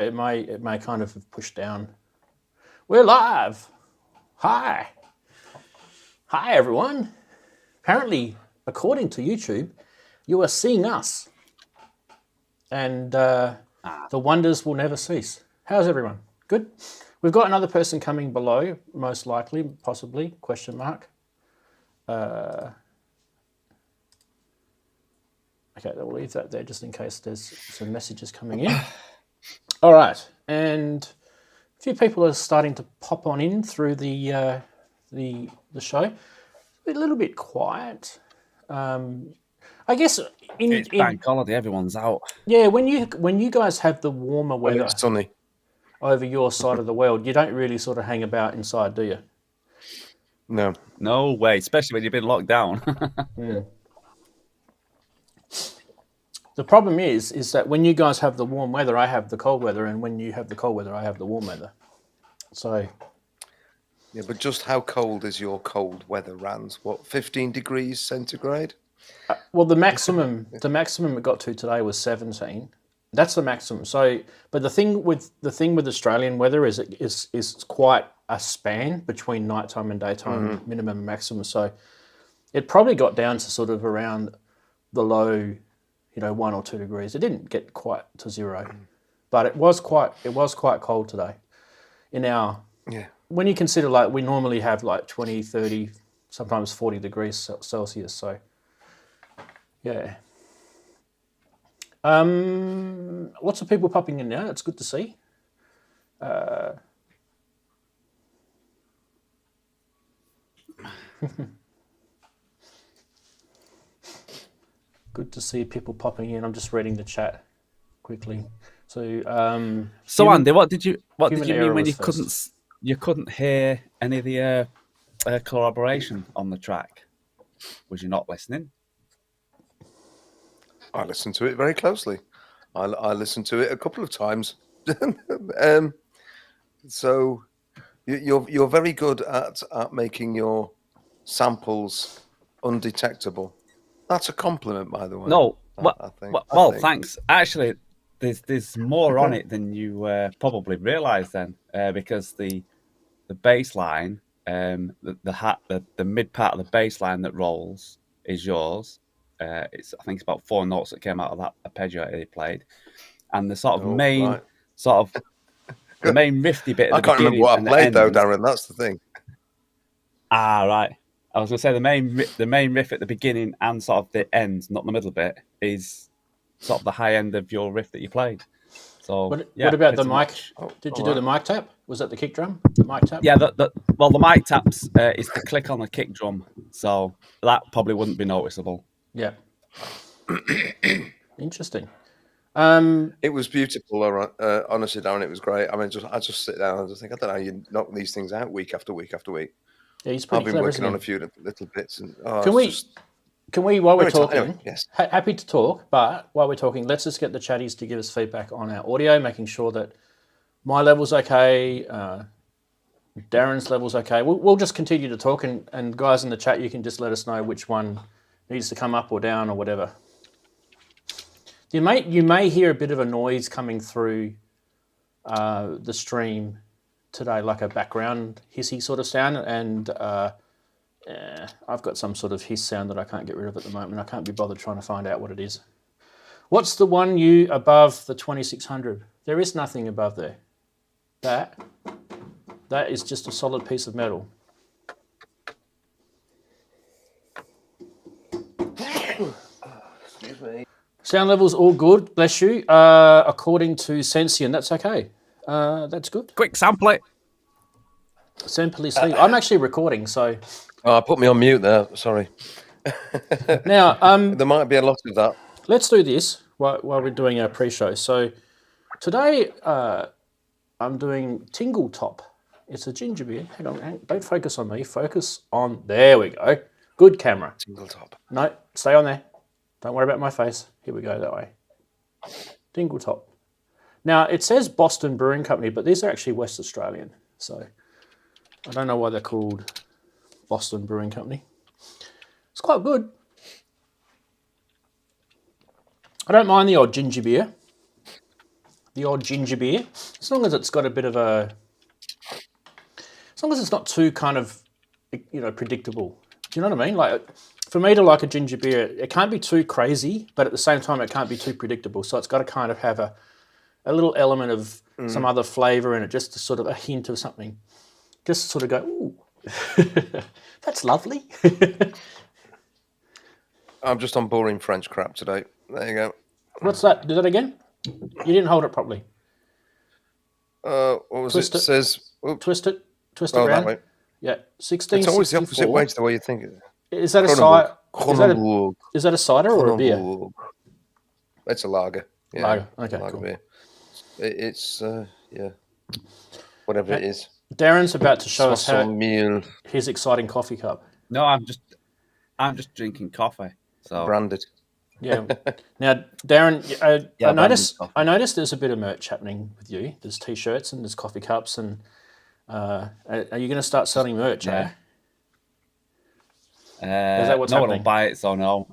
it may kind of have pushed down. We're live. Hi everyone. Apparently, according to YouTube, you are seeing us, and the wonders will never cease. How's everyone? Good. We've got another person coming below, most likely, possibly, question mark. Okay, we'll leave that there just in case there's some messages coming in. All right, and a few people are starting to pop on in through the show. A little bit quiet. I guess it's bank holiday, everyone's out. Yeah, when you guys have the warmer weather, it's sunny over your side of the world, you don't really sort of hang about inside, do you? No way, especially when you've been locked down. Yeah. The problem is that when you guys have the warm weather, I have the cold weather, and when you have the cold weather, I have the warm weather. So. Yeah, but just how cold is your cold weather, Rans? What, 15 degrees centigrade? Well, the maximum it got to today was 17. That's the maximum. So, but the thing with Australian weather is it's quite a span between nighttime and daytime, minimum and maximum. So, it probably got down to sort of around the low, 1 or 2 degrees. It didn't get quite to zero, but it was quite cold today. When you consider like we normally have like 20, 30, sometimes 40 degrees Celsius. So, yeah. Lots of people popping in now. It's good to see. Good to see people popping in. I'm just reading the chat quickly. So, Andy, what did you mean when you couldn't hear any of the collaboration on the track? Was you not listening? I listened to it very closely. I listened to it a couple of times. So you're very good at making your samples undetectable. That's a compliment, by the way. No, I think. Thanks. Actually, there's more on it than you probably realise then, because the bass line, the mid part of the bass line that rolls is yours. I think it's about 4 notes that came out of that arpeggio he played, and the sort of the main riffy bit. I can't remember what I played though, Darren. That's the thing. Right. I was going to say the main riff at the beginning and sort of the end, not the middle bit, is sort of the high end of your riff that you played. So what about the mic? Did you do the mic tap? Was that the kick drum? The mic tap? Yeah. The mic taps is the click on the kick drum, so that probably wouldn't be noticeable. Yeah. Interesting. It was beautiful, honestly, Darren. It was great. I mean, I just sit down and just think, I don't know how you knock these things out week after week after week. Yeah, he's pretty I've been clever, working on a few little bits. And, can we, while we're talking, anyway, yes. Happy to talk, but while we're talking, let's just get the chatties to give us feedback on our audio, making sure that my level's okay, Darren's level's okay. We'll just continue to talk, and guys in the chat, you can just let us know which one needs to come up or down or whatever. You may hear a bit of a noise coming through the stream today, like a background hissy sort of sound, and I've got some sort of hiss sound that I can't get rid of at the moment. I can't be bothered trying to find out what it is. What's the one above the 2600? There is nothing above there. That is just a solid piece of metal. Excuse me. Sound levels all good, bless you. According to Sensient, that's okay. That's good. Quick sample it. Sample is I'm actually recording, so. Oh, put me on mute there. Sorry. Now, there might be a lot of that. Let's do this while we're doing our pre-show. So today I'm doing Tingle Top. It's a ginger beer. Hang on, don't focus on me. Focus on. There we go. Good camera. Tingle Top. No, stay on there. Don't worry about my face. Here we go that way. Tingle Top. Now, it says Boston Brewing Company, but these are actually West Australian. So I don't know why they're called Boston Brewing Company. It's quite good. I don't mind the odd ginger beer. the odd ginger beer, as long as it's got a bit of a, as long as it's not too kind of, predictable. Do you know what I mean? Like, for me to like a ginger beer, it can't be too crazy, but at the same time, it can't be too predictable. So it's got to kind of have a little element of some other flavour in it, just to sort of a hint of something. Just sort of go, ooh, that's lovely. I'm just on boring French crap today. There you go. What's that? Do that again? You didn't hold it properly. What was Twist it? Says, twist it oh, around. that way. Yeah, 1664. It's always the opposite way to the way you think it. Is that a cider? Is that a cider or a beer? It's a lager. Yeah, lager. Okay, lager cool. beer. It's whatever it is. Darren's about to show us how meal. His exciting coffee cup. No, I'm just drinking coffee. So branded. Yeah. Now, Darren, I noticed there's a bit of merch happening with you. There's t-shirts and there's coffee cups, and are you going to start selling merch? Yeah. Is that what's no one happening? will buy it, so no.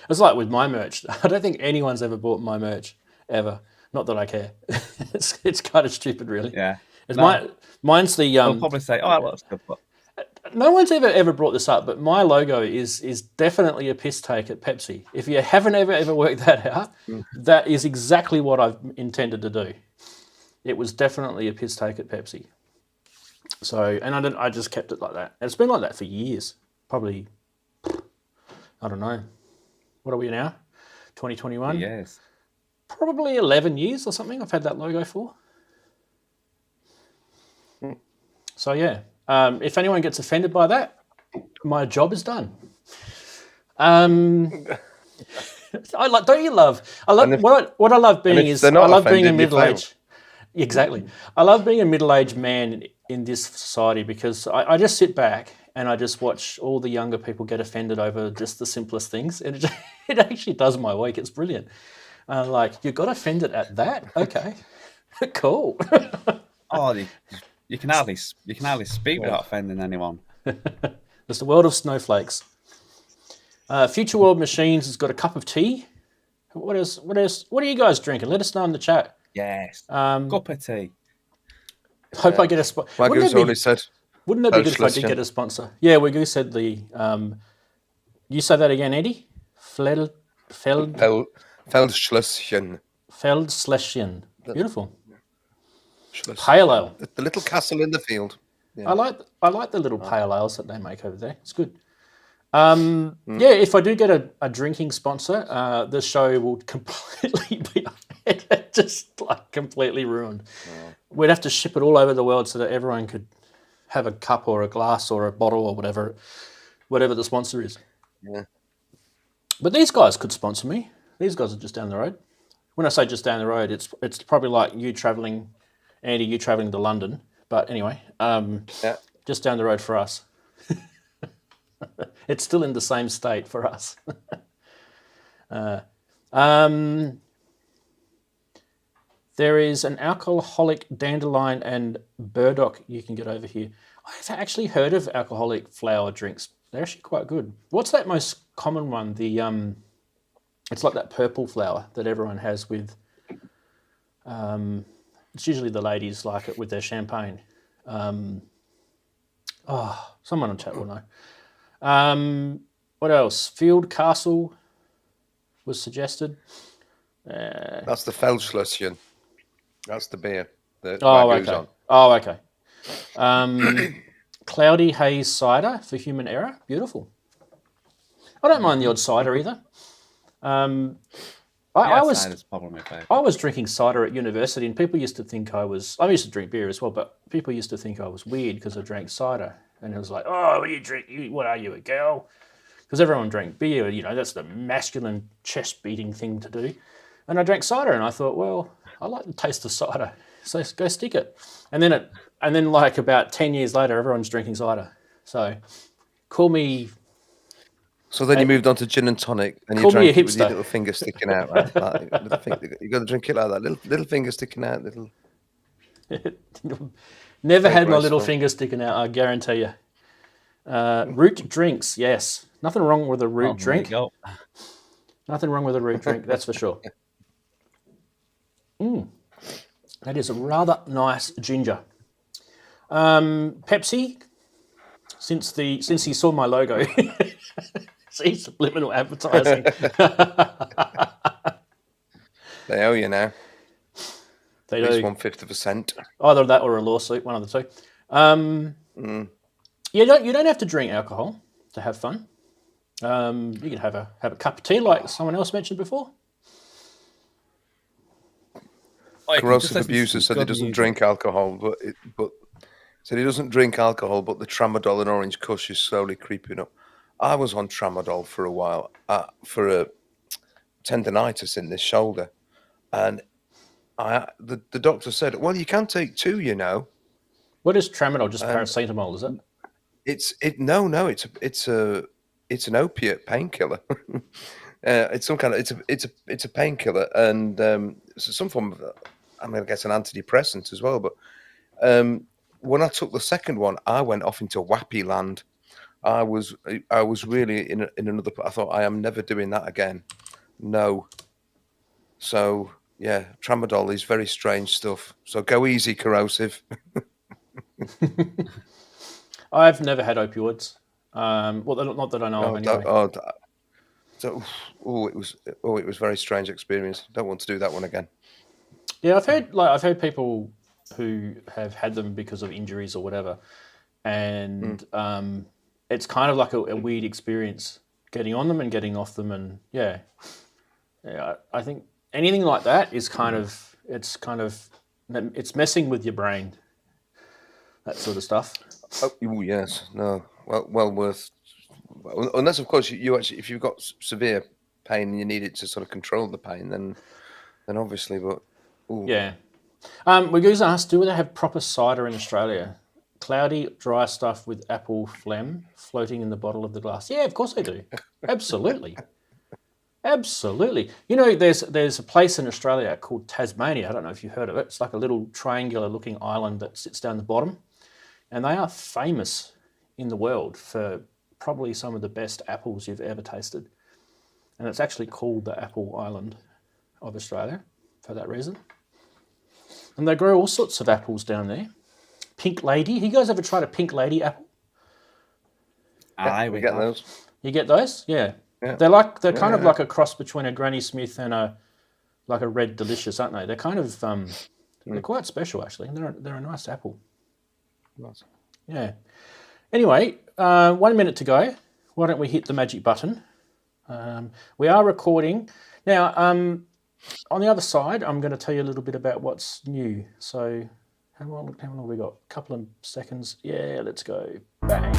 It's like with my merch. I don't think anyone's ever bought my merch ever. Not that I care. It's kind of stupid, really. Yeah. Mine's the. They'll probably say, "Oh, that looks good." But no one's ever brought this up, but my logo is definitely a piss take at Pepsi. If you haven't ever worked that out, that is exactly what I've intended to do. It was definitely a piss take at Pepsi. So, and I just kept it like that. And it's been like that for years. Probably, I don't know. What are we now? 2021? yes. Probably 11 years or something I've had that logo for. So, yeah. If anyone gets offended by that, my job is done. Don't you love? What I love being is I love being a middle-aged. Exactly. I love being a middle-aged man in this society because I just sit back and I just watch all the younger people get offended over just the simplest things, and it actually does my week. It's brilliant. Like, you got offended at that? Okay, cool. Oh, you can hardly speak without offending anyone. It's the world of snowflakes. Future World Machines has got a cup of tea. What else? What are you guys drinking? Let us know in the chat. Yes. Cup of tea. Hope I get a sponsor. Wagyu's already said. Wouldn't that be good if I did get a sponsor? Yeah, Wagyu said the. You say that again, Eddie. Feldschlösschen. Feldschlösschen. Beautiful. Schlösschen. Pale ale. The little castle in the field. Yeah. I like the little pale ales that they make over there. It's good. Yeah, if I do get a drinking sponsor, the show will completely be just like completely ruined. Oh. We'd have to ship it all over the world so that everyone could have a cup or a glass or a bottle or whatever the sponsor is. Yeah. But these guys could sponsor me. These guys are just down the road. When I say just down the road, it's probably like you traveling to London. But anyway, just down the road for us. It's still in the same state for us. There is an alcoholic dandelion and burdock you can get over here. I've actually heard of alcoholic flower drinks. They're actually quite good. What's that most common one? It's like that purple flower that everyone has with. It's usually the ladies like it with their champagne. Someone on chat will know. What else? Field Castle was suggested. That's the Feldschlösschen. That's the beer that Wagyu's on. Oh, okay. Cloudy Haze Cider for Human Error. Beautiful. I don't mind the odd cider either. I was drinking cider at university, and people used to think I used to drink beer as well, but people used to think I was weird because I drank cider. And it was like, oh, what do you drink? What are you, a girl? Because everyone drank beer, that's the masculine chest-beating thing to do. And I drank cider, and I thought, well, I like the taste of cider, so go stick it. And then like about 10 years later, everyone's drinking cider. So call me. So then you moved on to gin and tonic, and you drank it with your little finger sticking out, right? You got to drink it like that, little finger sticking out, little. Never had my little finger sticking out, I guarantee you. Root drinks, yes. Nothing wrong with a root drink. Nothing wrong with a root drink, that's for sure. That is a rather nice ginger. Pepsi, since he saw my logo, see, subliminal advertising. They owe you now. They At least do. 1/5%. Either that or a lawsuit, one of the two. You don't have to drink alcohol to have fun. You can have a cup of tea, like someone else mentioned before. Corrosive Abuser said he doesn't drink alcohol, but said he doesn't drink alcohol, but the tramadol and orange kush is slowly creeping up. I was on tramadol for a while for a tendonitis in this shoulder, and the doctor said, "Well, you can take 2, you know." What is tramadol? Just paracetamol, is it? It's an opiate painkiller. It's some kind of it's a painkiller, and some form of, I'm going to guess, an antidepressant as well. But when I took the second one, I went off into wappy land. I was really in another. I thought, I am never doing that again. No. So yeah, tramadol is very strange stuff. So go easy, Corrosive. I've never had opioids. Well, not that I know of anyway. It was a very strange experience. Don't want to do that one again. Yeah, I've heard people who have had them because of injuries or whatever, and it's kind of like a weird experience getting on them and getting off them, and yeah, I think anything like that is it's messing with your brain, that sort of stuff. Oh yes, no, well worth. Unless, of course, you actually, if you've got severe pain and you need it to sort of control the pain, then obviously, but yeah. Wigoo's asked, do they have proper cider in Australia? Cloudy, dry stuff with apple phlegm floating in the bottle of the glass. Yeah, of course they do. Absolutely. Absolutely. You know, there's a place in Australia called Tasmania. I don't know if you've heard of it. It's like a little triangular looking island that sits down the bottom. And they are famous in the world for probably some of the best apples you've ever tasted. And it's actually called the Apple Island of Australia for that reason. And they grow all sorts of apples down there. Pink Lady. You guys ever tried a Pink Lady apple? we get those. You get those? Yeah. They're kind of like a cross between a Granny Smith and a Red Delicious, aren't they? They're kind of they're quite special actually. They're a nice apple. Nice. Yeah. Anyway, 1 minute to go. Why don't we hit the magic button? We are recording now. On the other side, I'm going to tell you a little bit about what's new. So, how long have we got? A couple of seconds. Yeah, let's go. Bang.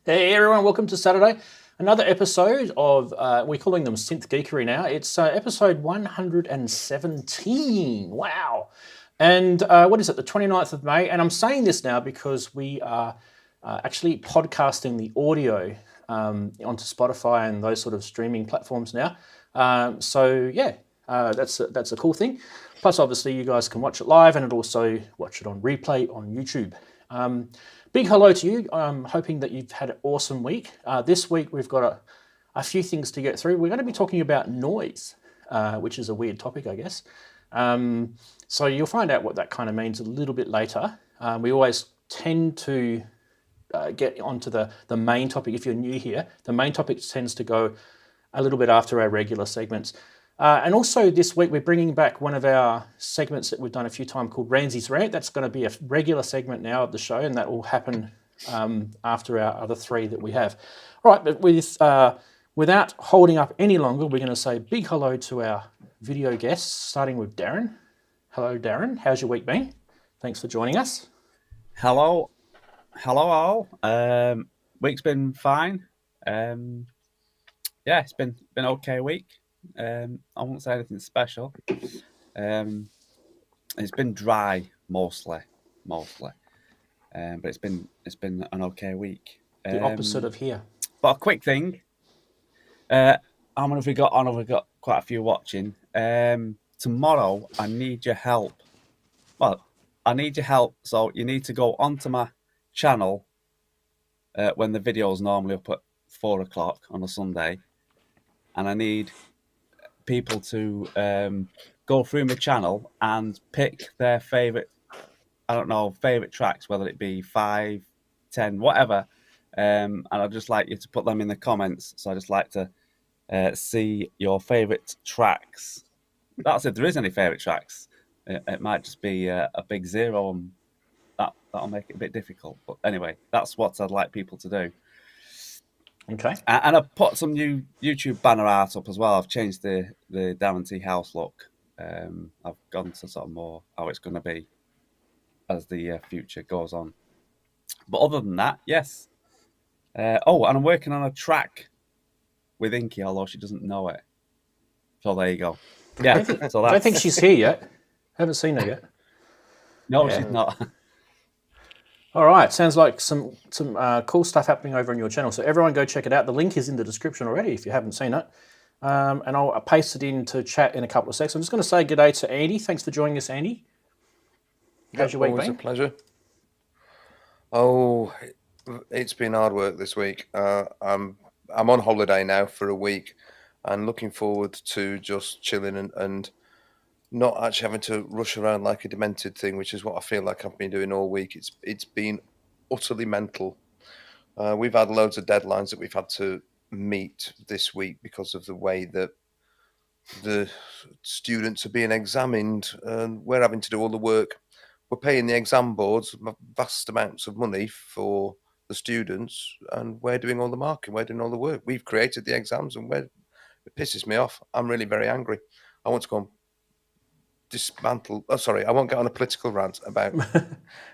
Hey everyone, welcome to Saturday. Another episode of, we're calling them Synth Geekery now. It's episode 117. Wow. And what is it, the 29th of May? And I'm saying this now because we are actually podcasting the audio onto Spotify and those sort of streaming platforms now. So yeah, that's a cool thing. Plus, obviously, you guys can watch it live and also watch it on replay on YouTube. Big hello to you. I'm hoping that you've had an awesome week. This week, we've got a few things to get through. We're going to be talking about noise, which is a weird topic, I guess. So you'll find out what that kind of means a little bit later. We always tend to get onto the main topic. If you're new here, the main topic tends to go a little bit after our regular segments. And also this week, we're bringing back one of our segments that we've done a few times called Ramsey's Rant. That's going to be a regular segment now of the show, and that will happen after our other 3 that we have. All right, but without holding up any longer, we're going to say big hello to our video guests, starting with Darren. Hello, Darren. How's your week been? Thanks for joining us. Hello all. Week's been fine. Yeah, it's been okay week. I won't say anything special. It's been dry mostly, but it's been an okay week. The opposite of here. But a quick thing. How many have we got on? We've got quite a few watching. Tomorrow, I need your help. Well, I need your help. So you need to go onto my channel when the video is normally up at 4 o'clock on a Sunday, and I need people to go through my channel and pick their favorite tracks, whether it be 5, 10, whatever. And I'd just like you to put them in the comments. So I just like to see your favorite tracks. That's if there is any favorite tracks. It might just be a big 0, and that'll make it a bit difficult. But anyway, that's what I'd like people to do. Okay. And I've put some new YouTube banner art up as well. I've changed the Darren T House look. I've gone to sort of more how it's going to be as the future goes on. But other than that, yes. And I'm working on a track with Inky, although she doesn't know it. So there you go. Yeah. I don't think she's here yet. Haven't seen her yet. No, she's not. All right. Sounds like some cool stuff happening over on your channel. So everyone go check it out. The link is in the description already if you haven't seen it. And I'll paste it into chat in a couple of seconds. I'm just going to say good day to Andy. Thanks for joining us, Andy. How's your week been? Always a pleasure. Oh, it's been hard work this week. I'm on holiday now for a week and looking forward to just chilling and not actually having to rush around like a demented thing, which is what I feel like I've been doing all week. It's been utterly mental. We've had loads of deadlines that we've had to meet this week because of the way that the students are being examined, and we're having to do all the work. We're paying the exam boards vast amounts of money for the students, and we're doing all the marking, we're doing all the work. We've created the exams, and it pisses me off. I'm really very angry. I want to go and dismantle. Oh, sorry, I won't get on a political rant about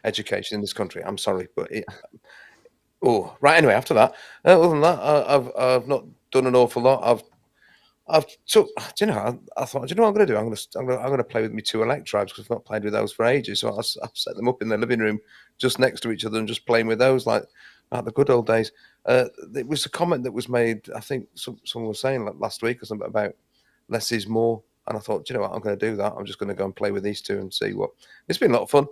education in this country. I'm sorry, but right. Anyway, after that, other than that, I've not done an awful lot. I thought, do you know what I'm going to do? I'm going to play with my 2 Electros because I've not played with those for ages. So I've set them up in the living room just next to each other and just playing with those like the good old days. It was a comment that was made, I think someone was saying last week or something about less is more. And I thought, do you know what, I'm going to do that. I'm just going to go and play with these 2 and see what. It's been a lot of fun.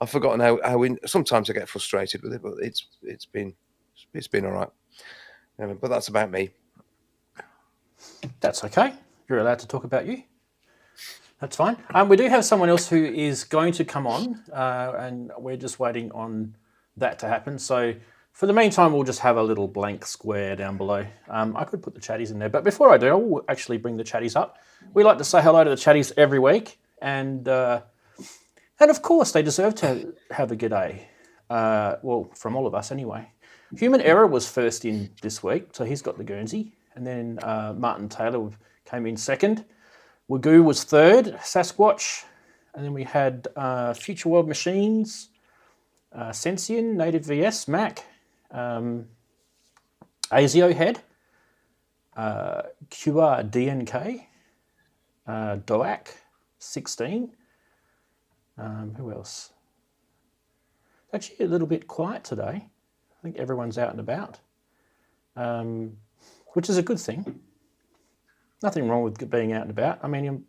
I've forgotten how sometimes I get frustrated with it, but it's been all right. But that's about me. That's okay. You're allowed to talk about you. That's fine. We do have someone else who is going to come on, and we're just waiting on that to happen. So for the meantime, we'll just have a little blank square down below. I could put the chatties in there, but before I do, I will actually bring the chatties up. We like to say hello to the chatties every week, and of course they deserve to have a good day. Well, from all of us anyway. Human Error was first in this week, so he's got the Guernsey. And then Martin Taylor came in second. Wagoo was third, Sasquatch. And then we had Future World Machines, Sensian, Native VS, Mac, Azio Head, QRDNK, Doak, 16. Who else? Actually a little bit quiet today. I think everyone's out and about. Which is a good thing. Nothing wrong with being out and about. I mean,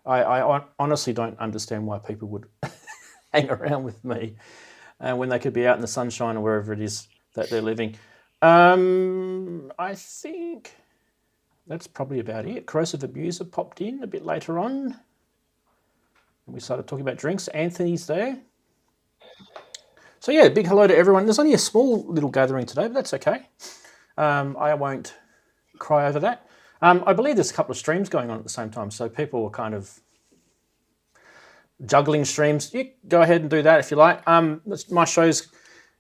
I honestly don't understand why people would hang around with me when they could be out in the sunshine or wherever it is that they're living. I think that's probably about it. Corrosive Abuser popped in a bit later on. And we started talking about drinks. Anthony's there. So yeah, big hello to everyone. There's only a small little gathering today, but that's okay. I won't cry over that. I believe there's a couple of streams going on at the same time, so people are kind of juggling streams. You go ahead and do that if you like. My show's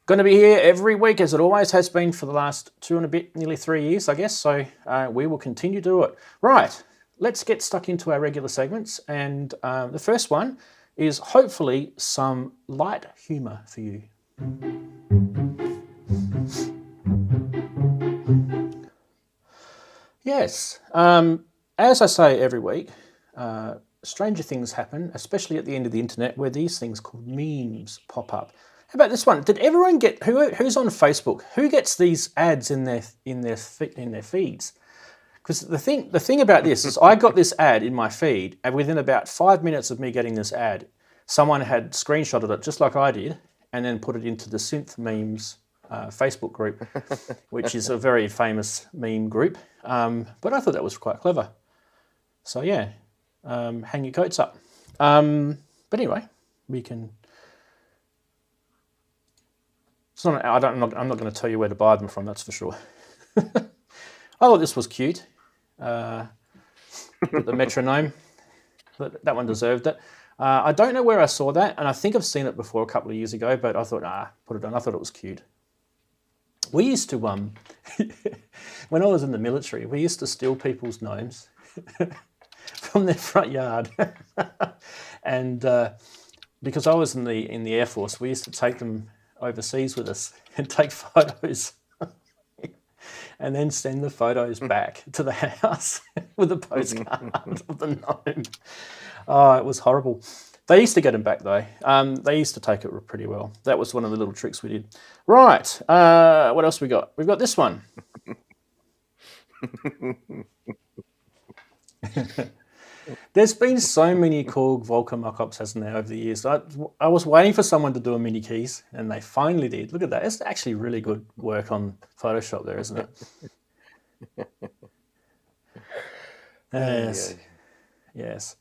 going to be here every week, as it always has been for the last 2 and a bit, nearly 3 years, I guess. So we will continue to do it. Right, let's get stuck into our regular segments. And the first one is hopefully some light humour for you. Yes, as I say every week, stranger things happen, especially at the end of the internet, where these things called memes pop up. How about this one? Did everyone get who's on Facebook? Who gets these ads in their feeds? Because the thing about this is, I got this ad in my feed, and within about 5 minutes of me getting this ad, someone had screenshotted it just like I did, and then put it into the Synth memes Facebook group, which is a very famous meme group. But I thought that was quite clever. So yeah, hang your coats up. But anyway, we can. It's not. I'm not going to tell you where to buy them from. That's for sure. I thought this was cute. The metronome. That one deserved it. I don't know where I saw that, and I think I've seen it before a couple of years ago. But I thought, put it on. I thought it was cute. We used to, when I was in the military, we used to steal people's gnomes from their front yard, and because I was in the Air Force, we used to take them overseas with us and take photos, and then send the photos back to the house with a postcard of the gnome. Oh, it was horrible. They used to get them back though. They used to take it pretty well. That was one of the little tricks we did. Right. What else we got? We've got this one. There's been so many Korg Volca mock-ups, hasn't there, over the years. I was waiting for someone to do a mini keys, and they finally did. Look at that. It's actually really good work on Photoshop there, isn't it? Yes. Yes.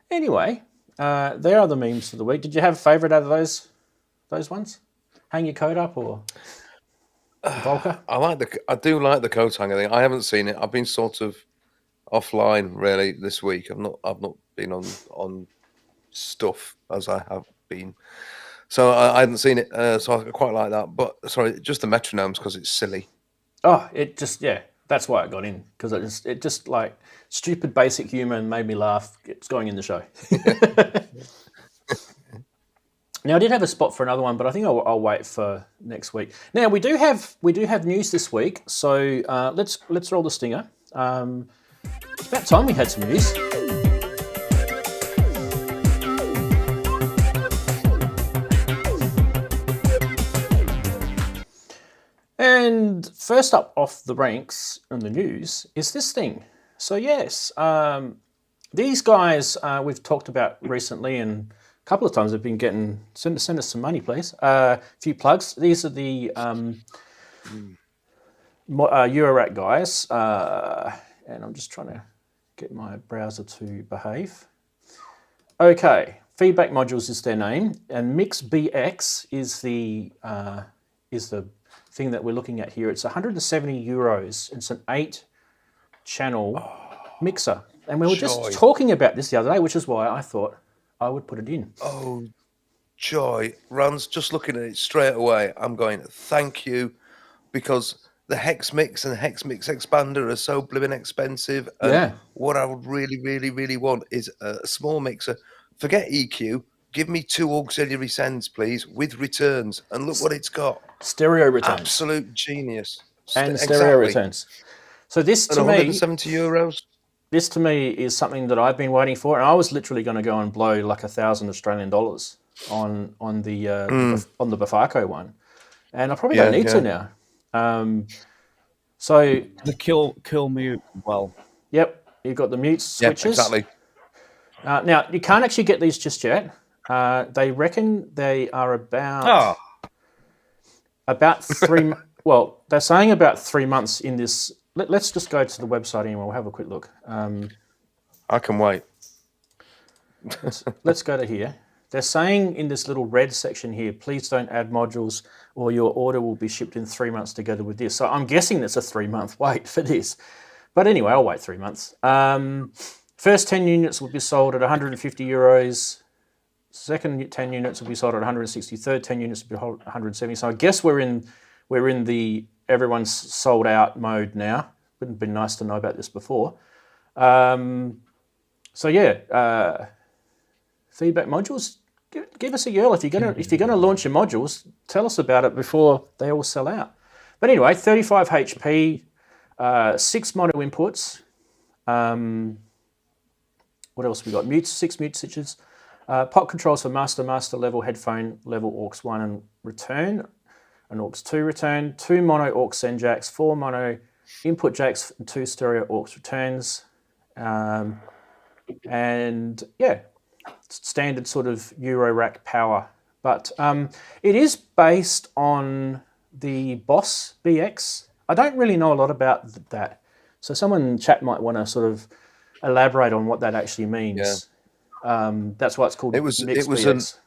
Anyway, there are the memes for the week. Did you have a favourite out of those ones? Hang your coat up or Volca? I do like the coat hanger thing. I haven't seen it. I've been sort of offline really this week. I've not been on stuff as I have been, so I hadn't seen it. So I quite like that. But sorry, just the metronomes because it's silly. Oh, it just that's why it got in, because it just like stupid basic humour and made me laugh. It's going in the show. Now I did have a spot for another one, but I think I'll wait for next week. Now we do have news this week, so let's roll the stinger. It's about time we had some news. And first up off the ranks in the news is this thing. So yes, these guys we've talked about recently, and a couple of times they've been getting, send us some money, please. A few plugs. These are the Eurorack guys, and I'm just trying to get my browser to behave. Okay, Feedback Modules is their name, and MixBX is the thing that we're looking at here. It's 170 euros. It's an 8-channel mixer, and we were just talking about this the other day, which is why I thought I would put it in. Oh, joy. Rans, just looking at it straight away, I'm going, thank you, because the Hex Mix and Hex Mix Expander are so blooming expensive. And what I would really, really, really want is a small mixer. Forget EQ. Give me 2 auxiliary sends, please, with returns. And look what it's got. Stereo returns. Absolute genius. And stereo returns. So this to me... 170 euros. This to me is something that I've been waiting for, and I was literally going to go and blow like $1,000 Australian dollars on the Bafako one, and I probably don't need to now. So the kill mute. Well, yep, you've got the mute switches. Yep, exactly. Now you can't actually get these just yet. They reckon they are about 3. Well, they're saying about 3 months in this. Let's just go to the website anyway. We'll have a quick look. I can wait. Let's go to here. They're saying in this little red section here, please don't add modules or your order will be shipped in 3 months together with this. So I'm guessing it's a 3-month wait for this. But anyway, I'll wait 3 months. First 10 units will be sold at €150. Second 10 units will be sold at 160. Third 10 units will be 170. So I guess we're in the everyone's sold out mode now. Wouldn't have been nice to know about this before. So yeah, feedback modules. Give us a yell if you're gonna launch your modules. Tell us about it before they all sell out. But anyway, 35 HP, 6 mono inputs. What else we got? Mutes, 6 mute switches. Pot controls for master level, headphone level, aux 1 and return, and aux 2 return. 2 mono aux send jacks, 4 mono input jacks, and 2 stereo aux returns. And yeah, standard sort of Euro rack power. But it is based on the Boss BX. I don't really know a lot about that. So someone in chat might want to sort of elaborate on what that actually means. Yeah. That's why it's called BX.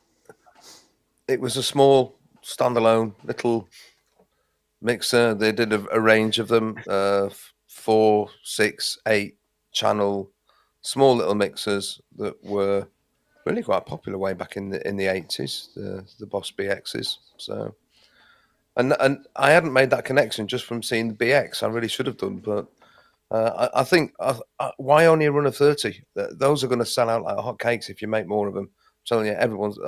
It was a small standalone little mixer. They did a range of them, 4, 6, 8 channel, small little mixers that were really quite popular way back in the 80s. The Boss BXs. So, and I hadn't made that connection just from seeing the BX. I really should have done, but I think why only a run of 30? Those are going to sell out like hotcakes if you make more of them. I'm telling you,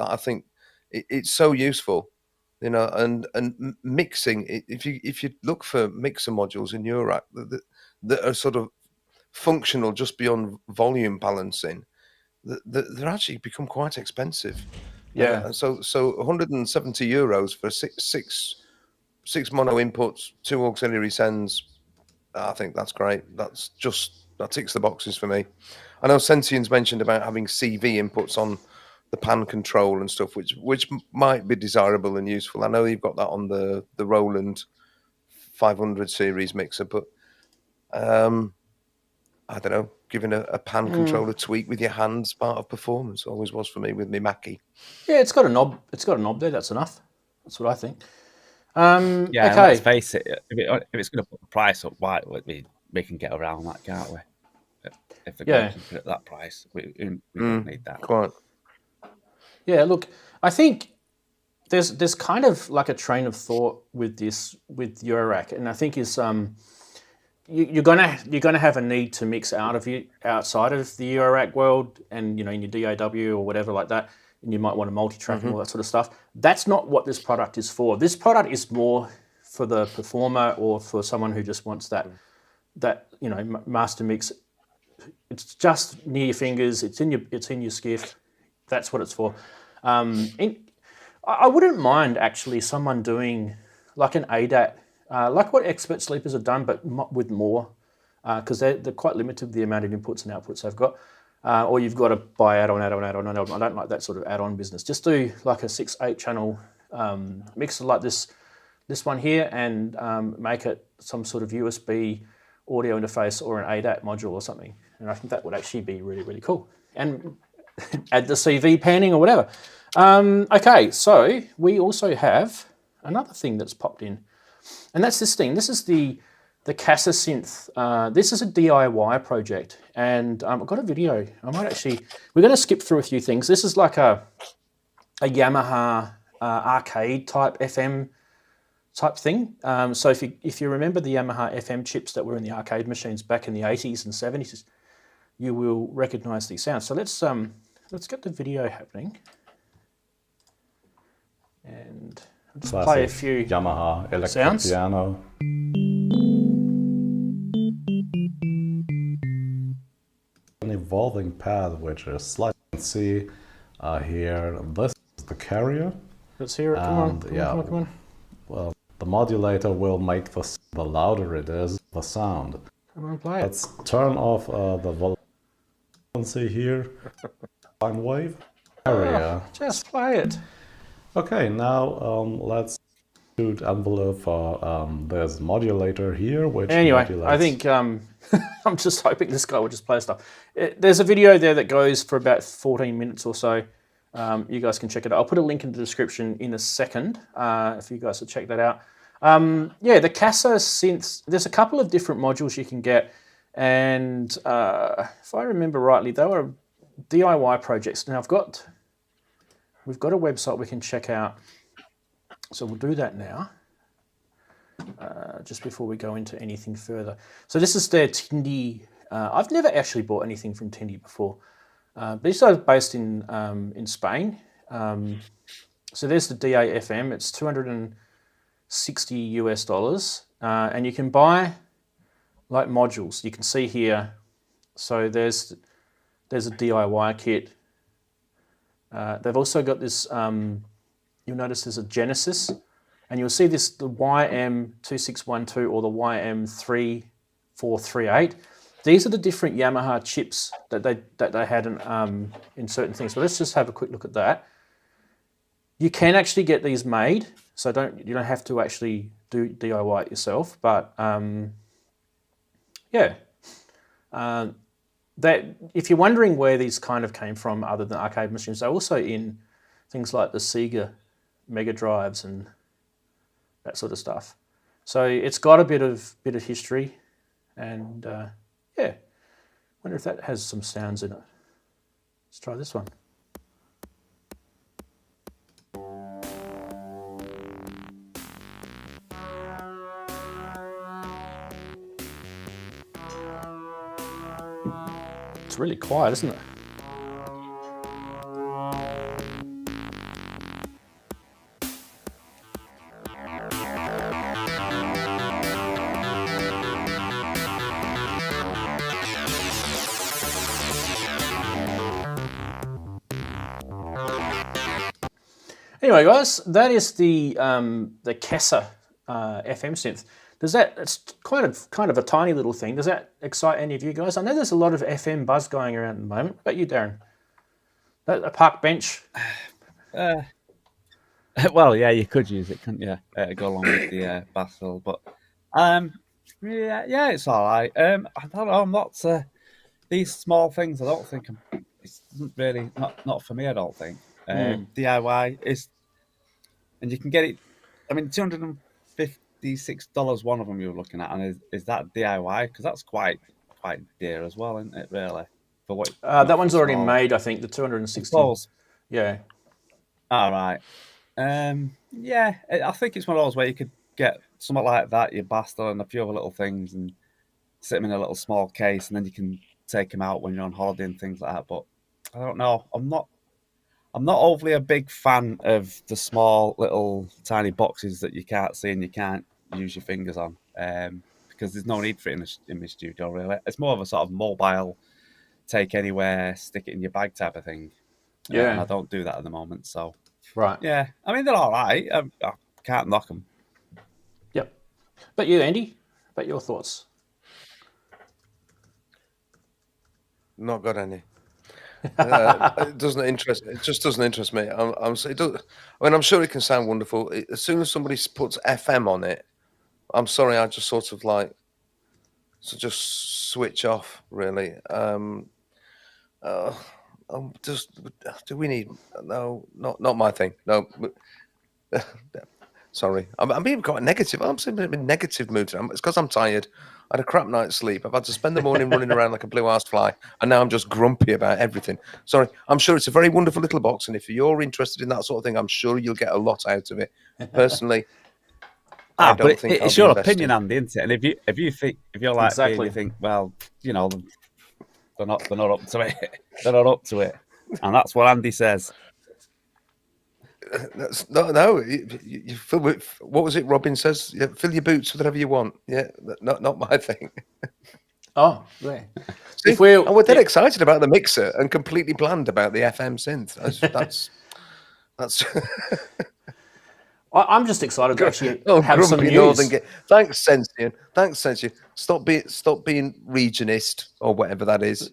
I think it's so useful, you know. And mixing. If you look for mixer modules in Eurorack that are sort of functional just beyond volume balancing, they're actually become quite expensive. Yeah. So €170 for six mono inputs, 2 auxiliary sends. I think that's great. That ticks the boxes for me. I know Sentien's mentioned about having CV inputs on the pan control and stuff, which might be desirable and useful. I know you've got that on the Roland 500 series mixer, but I don't know, giving a pan controller tweak with your hands part of performance always was for me with my Mackie. Yeah, it's got a knob. It's got a knob there. That's enough. That's what I think. Yeah, okay. And let's face it. If it's going to put the price up, why we can get around that, can't we? If they're going to put it at that price, we don't need that. Quite. Yeah, look, I think there's kind of like a train of thought with Eurorack, and I think is you're gonna have a need to mix outside of the Eurorack world, and in your DAW or whatever like that. And you might want to multi-track and all that sort of stuff. That's not what this product is for. This product is more for the performer or for someone who just wants that master mix. It's just near your fingers. It's in your skiff. That's what it's for. I wouldn't mind actually someone doing like an ADAT, like what Expert Sleepers have done, but with more, because they're quite limited with the amount of inputs and outputs they've got. Or you've got to buy add-on. I don't like that sort of add-on business. Just do like a 6-8 channel mixer like this one here, and make it some sort of USB audio interface or an ADAT module or something. And I think that would actually be really, really cool. And add the CV panning or whatever. Okay, so we also have another thing that's popped in, and that's this thing. This is the Casa Synth. This is a DIY project, and I've got a video. We're going to skip through a few things. This is like a Yamaha arcade type FM type thing. So if you remember the Yamaha FM chips that were in the arcade machines back in the 80s and 70s, you will recognize these sounds. So let's get the video happening, and I'll just play a few Yamaha electric sounds. Piano. An evolving pad which is slightly see here. This is the carrier. Let's hear it. Come on. Well, the modulator will make the louder it is, the sound. Come on, play it. Let's turn off the frequency here. Sine wave. Carrier. Just play it. Okay, now let's shoot envelope for this modulator here, which anyway, I think I'm just hoping this guy will just play stuff. There's a video there that goes for about 14 minutes or so. You guys can check it out. I'll put a link in the description in a second if you guys will check that out. Yeah, the Casa Synth, there's a couple of different modules you can get, And if I remember rightly, they were DIY projects. Now we've got a website we can check out. So we'll do that now, just before we go into anything further. So this is their Tindy. I've never actually bought anything from Tindy before. These are based in Spain. So there's the DA-FM. It's $260 and you can buy like modules. You can see here. So there's a DIY kit. They've also got this. You'll notice there's a Genesis, and you'll see this the YM2612 or the YM3438. These are the different Yamaha chips that they had in certain things. So let's just have a quick look at that. You can actually get these made, so you don't have to actually do DIY it yourself. But that if you're wondering where these kind of came from, other than arcade machines, they're also in things like the Sega Mega Drives and that sort of stuff. So it's got a bit of history, and yeah, wonder if that has some sounds in it. Let's try this one. It's really quiet, isn't it? Anyway, guys, that is the Kessa FM synth. It's kind of a tiny little thing. Does that excite any of you guys? I know there's a lot of FM buzz going around at the moment. What about you, Darren? A park bench? Well, yeah, you could use it, couldn't you? Go along with the Basil, but yeah, it's all right. I don't know. I'm not these small things. I don't think it's really not for me. I don't think DIY is, and you can get it. I mean, $256 one of them you're looking at, and is that DIY? Because that's quite dear as well, isn't it? Really, for what that one's already made. I think the 260. Yeah. All right. Yeah, I think it's one of those where you could get something like that, your Bastel and a few other little things, and sit them in a little small case, and then you can take them out when you're on holiday and things like that. But I don't know. I'm not overly a big fan of the small little tiny boxes that you can't see and you can't use your fingers on, because there's no need for it in my studio, really. It's more of a sort of mobile, take anywhere, stick it in your bag type of thing. Yeah. And I don't do that at the moment, so. Right. Yeah. I mean, they're all right. I can't knock them. Yep. But you, Andy, about your thoughts? Not got any. It doesn't interest. It just doesn't interest me. I'm sure it can sound wonderful. As soon as somebody puts FM on it, I'm sorry, I just sort of just switch off. Really. Do we need? No, not my thing. No. Sorry, I'm being quite negative. I'm in a negative mood today. It's because I'm tired. I had a crap night's sleep. I've had to spend the morning running around like a blue-ass fly, and now I'm just grumpy about everything. Sorry, I'm sure it's a very wonderful little box, and if you're interested in that sort of thing, I'm sure you'll get a lot out of it. Personally, I don't think it's your opinion, Andy, isn't it? And if you're like exactly. me, you think, well, you know, they're not up to it. They're not up to it, and that's what Andy says. No. You fill with, what was it? Robin says, yeah, fill your boots with whatever you want. Yeah, not my thing. Oh, yeah. See, we're dead excited about the mixer and completely bland about the FM synth. That's. I'm just excited to actually have some news. Thanks, Sensien. Stop being regionist or whatever that is.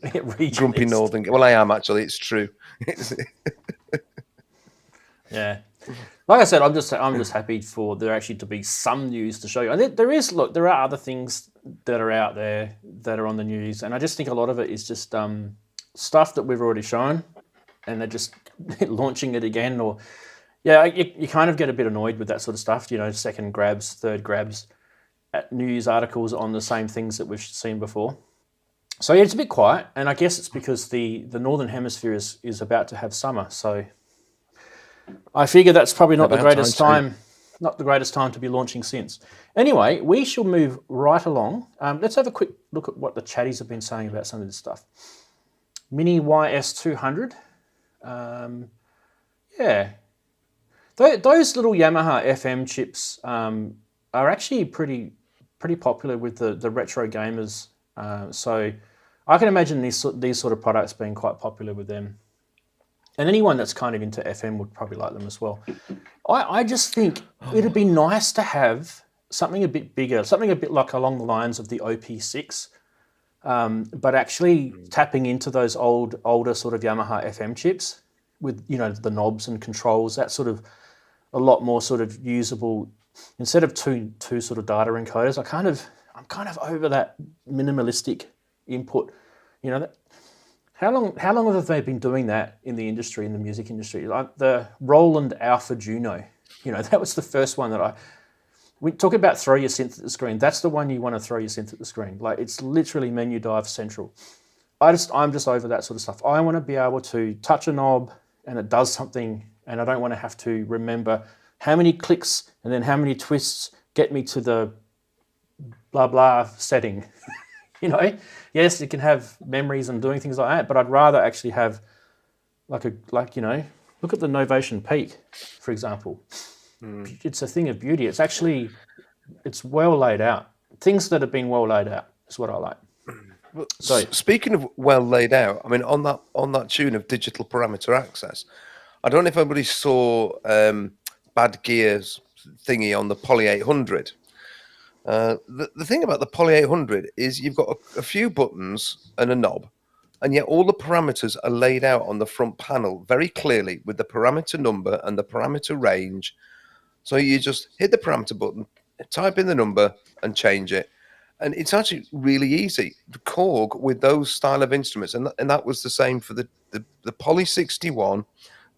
Grumpy Northern. Well, I am actually. It's true. Yeah, like I said, I'm just happy for there actually to be some news to show you. And there are other things that are out there that are on the news, and I just think a lot of it is just stuff that we've already shown, and they're just launching it again. Or you kind of get a bit annoyed with that sort of stuff. You know, second grabs, third grabs at news articles on the same things that we've seen before. So yeah, it's a bit quiet, and I guess it's because the northern hemisphere is about to have summer. So I figure that's probably not the greatest time, not the greatest time to be launching synths. Anyway, we shall move right along. Let's have a quick look at what the chatties have been saying about some of this stuff. Mini YS200. Yeah, those little Yamaha FM chips are actually pretty popular with the retro gamers. So I can imagine these sort of products being quite popular with them. And anyone that's kind of into FM would probably like them as well. I just think it'd be nice to have something a bit bigger, something a bit like along the lines of the OP6, but actually tapping into those older sort of Yamaha FM chips with, you know, the knobs and controls, that sort of a lot more sort of usable. Instead of two sort of data encoders, I'm kind of over that minimalistic input. You know, how long have they been doing that in the industry, in the music industry? Like the Roland Alpha Juno, you know, that was the first one that we talk about throw your synth at the screen. That's the one you want to throw your synth at the screen. Like it's literally menu dive central. I'm just over that sort of stuff. I want to be able to touch a knob and it does something, and I don't want to have to remember how many clicks and then how many twists get me to the blah blah setting. You know, yes, you can have memories and doing things like that, but I'd rather actually have like you know, look at the Novation Peak, for example. It's a thing of beauty. It's well laid out. Things that have been well laid out is what I like. Well, so speaking of well laid out, I mean, on that tune of digital parameter access, I don't know if anybody saw Bad Gear's thingy on the Poly 800. The thing about the Poly 800 is you've got a few buttons and a knob, and yet all the parameters are laid out on the front panel very clearly with the parameter number and the parameter range. So you just hit the parameter button, type in the number, and change it. And it's actually really easy. The Korg with those style of instruments, and that was the same for the Poly 61,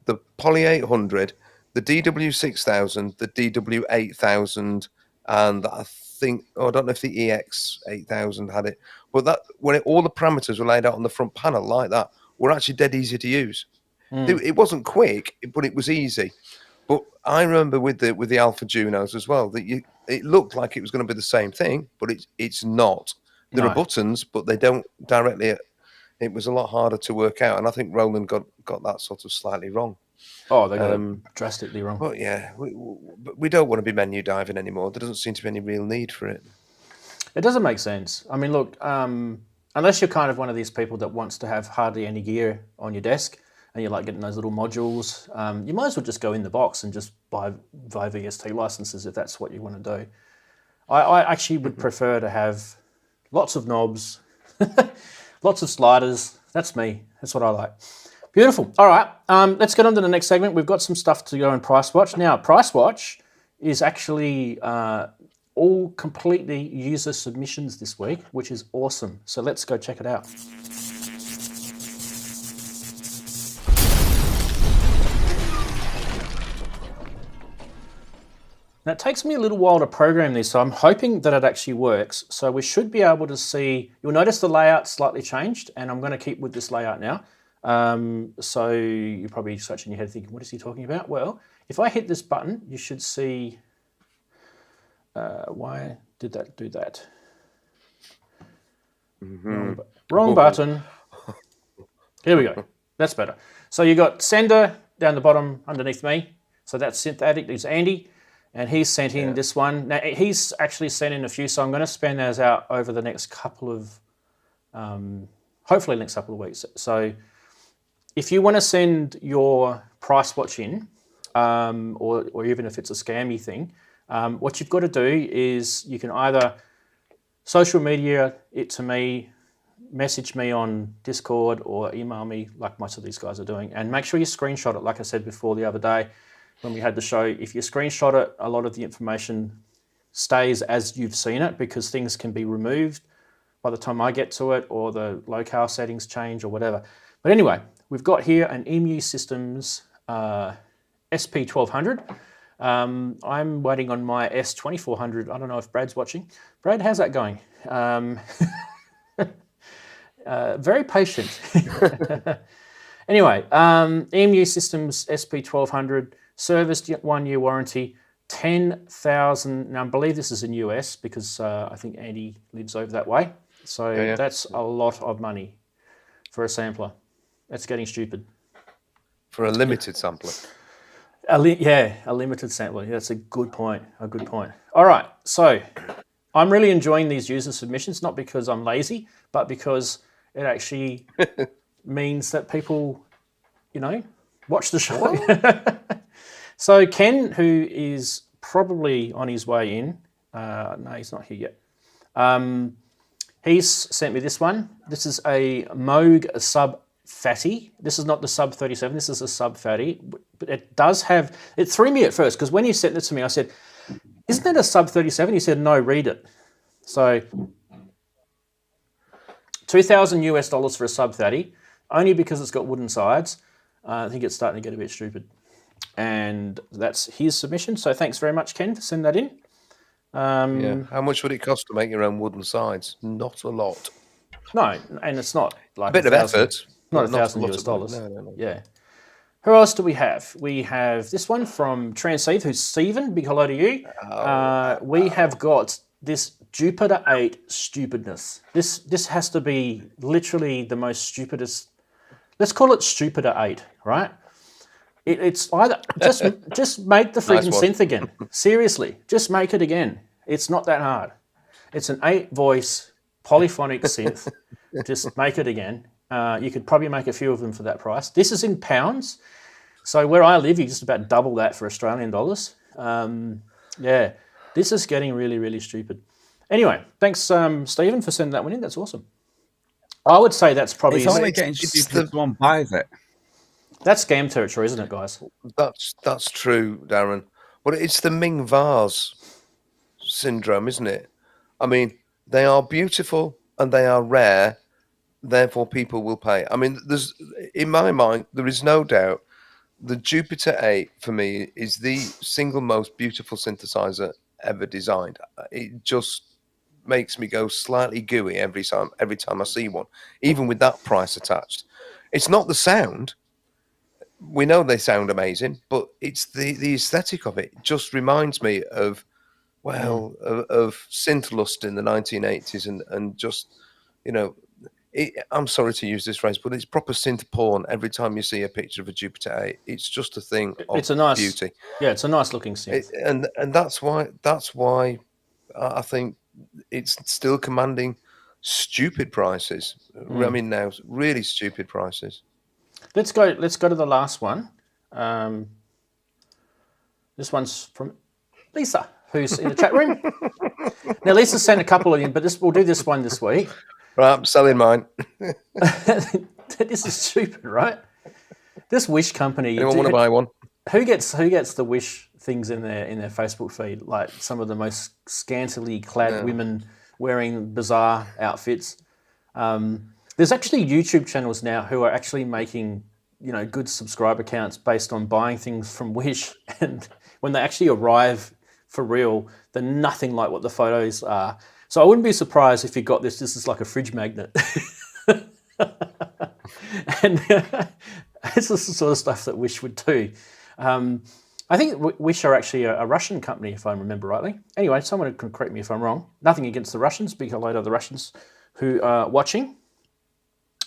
the Poly 800, the DW6000, the DW8000, and I think, I don't know if the EX8000 had it, but that all the parameters were laid out on the front panel like that, were actually dead easy to use. It wasn't quick, but it was easy. But I remember with the Alpha Junos as well, that it looked like it was going to be the same thing, but it's not. There are buttons, but they don't directly. It was a lot harder to work out, and I think Roland got that sort of slightly wrong. Oh, they got it drastically wrong. But yeah, we don't want to be menu diving anymore. There doesn't seem to be any real need for it. It doesn't make sense. I mean, look, unless you're kind of one of these people that wants to have hardly any gear on your desk, and you like getting those little modules, you might as well just go in the box and just buy VST licenses if that's what you want to do. I actually would prefer to have lots of knobs, lots of sliders. That's me. That's what I like. Beautiful. All right, let's get on to the next segment. We've got some stuff to go in Price Watch. Now, Price Watch is actually all completely user submissions this week, which is awesome. So let's go check it out. Now, it takes me a little while to program this, so I'm hoping that it actually works. So we should be able to see, you'll notice the layout slightly changed, and I'm going to keep with this layout now. So you're probably scratching your head thinking, what is he talking about? Well, if I hit this button, you should see, why did that do that? Wrong button. Here we go. That's better. So you got sender down the bottom underneath me. So that's Synth Addict, is Andy. And he's sent in this one. Now, he's actually sent in a few, so I'm going to span those out over the next couple of, hopefully the next couple of weeks. So if you want to send your Price Watch in, or even if it's a scammy thing, what you've got to do is you can either social media it to me, message me on Discord, or email me like most of these guys are doing. And make sure you screenshot it, like I said before the other day, when we had the show. If you screenshot it, a lot of the information stays as you've seen it, because things can be removed by the time I get to it, or the locale settings change or whatever. But anyway, we've got here an EMU Systems SP1200. I'm waiting on my S2400. I don't know if Brad's watching. Brad, how's that going? Very patient. Anyway, EMU Systems SP1200, serviced 1 year warranty, 10,000. Now, I believe this is in US because I think Andy lives over that way. So that's a lot of money for a sampler. That's getting stupid. For a limited sampler. A limited sampler. That's a good point. A good point. All right. So I'm really enjoying these user submissions, not because I'm lazy, but because it actually means that people, watch the show. So Ken, who is probably on his way in, no, he's not here yet. He's sent me this one. This is a Moog Sub Fatty. This is not the Sub 37. This is a Sub Fatty. But it does have. It threw me at first because when he sent it to me, I said, "Isn't that a Sub 37?" He said, "No, read it." So $2,000 for a Sub 30, only because it's got wooden sides. I think it's starting to get a bit stupid. And that's his submission. So thanks very much, Ken, for sending that in. How much would it cost to make your own wooden sides? Not a lot. No, and it's not like A bit of effort. Not $1,000 US. No. Yeah. Who else do we have? We have this one from Transceive, who's Steven. Big hello to you. We have got this Jupiter 8 stupidness. This has to be literally the most stupidest. Let's call it Jupiter 8, right? It's either just make the freaking synth again. Seriously, just make it again. It's not that hard. It's an 8-voice polyphonic synth. Just make it again. You could probably make a few of them for that price. This is in pounds. So where I live, you just about double that for Australian dollars. This is getting really, really stupid. Anyway, thanks, Stephen, for sending that one in. That's awesome. I would say that's probably... It's only getting stupid if someone buys it. That's scam territory, isn't it, guys? That's true, Darren. But it's the Ming vase syndrome, isn't it? I mean, they are beautiful and they are rare, therefore people will pay. I mean, in my mind, there is no doubt the Jupiter 8 for me is the single most beautiful synthesizer ever designed. It just makes me go slightly gooey every time I see one, even with that price attached. It's not the sound. We know they sound amazing, but it's the aesthetic of it. It just reminds me of synth lust in the 1980s and just, I'm sorry to use this phrase, but it's proper synth porn every time you see a picture of a Jupiter 8. It's just a thing of beauty. Yeah, it's a nice looking synth. And that's why I think it's still commanding stupid prices. I mean, now really stupid prices. Let's go to the last one. This one's from Lisa, who's in the chat room. Now, Lisa sent a couple of in, but we'll do this one this week. Right, I'm selling mine. This is stupid, right? This Wish company. Anyone want to buy one? Who gets the Wish things in their Facebook feed? Like some of the most scantily clad women wearing bizarre outfits. There's actually YouTube channels now who are actually making, good subscriber counts based on buying things from Wish, and when they actually arrive for real, they're nothing like what the photos are. So I wouldn't be surprised if you got this. This is like a fridge magnet, and it's the sort of stuff that Wish would do. I think Wish are actually a Russian company, if I remember rightly. Anyway, someone can correct me if I'm wrong. Nothing against the Russians. Big hello to the Russians who are watching.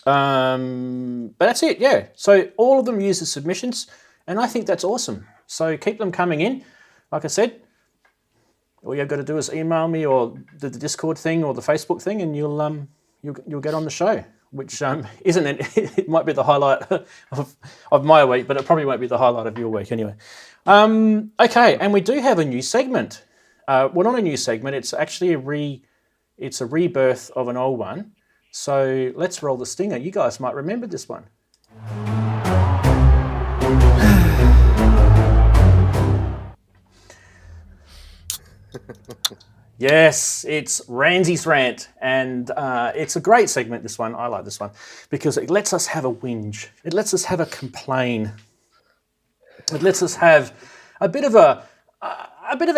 But that's it, yeah. So all of them use the submissions, and I think that's awesome. So keep them coming in. Like I said, all you've got to do is email me or the Discord thing or the Facebook thing, and you'll get on the show. Which isn't it might be the highlight of my week, but it probably won't be the highlight of your week anyway. Okay, and we do have a new segment. Well, not a new segment. It's actually a rebirth of an old one. So let's roll the stinger. You guys might remember this one. Yes, it's Randy's Rant, and it's a great segment, this one. I like this one because it lets us have a whinge. It lets us have a complain. It lets us have a bit of a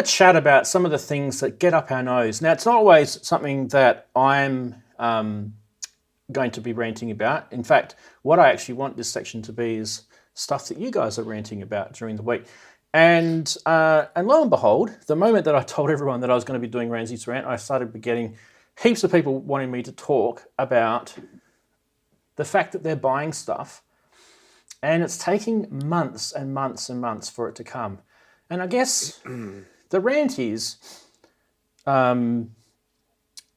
chat about some of the things that get up our nose. Now, it's not always something that I'm going to be ranting about. In fact, what I actually want this section to be is stuff that you guys are ranting about during the week. And lo and behold, the moment that I told everyone that I was going to be doing Ramsey's rant, I started getting heaps of people wanting me to talk about the fact that they're buying stuff and it's taking months and months and months for it to come. And I guess the rant is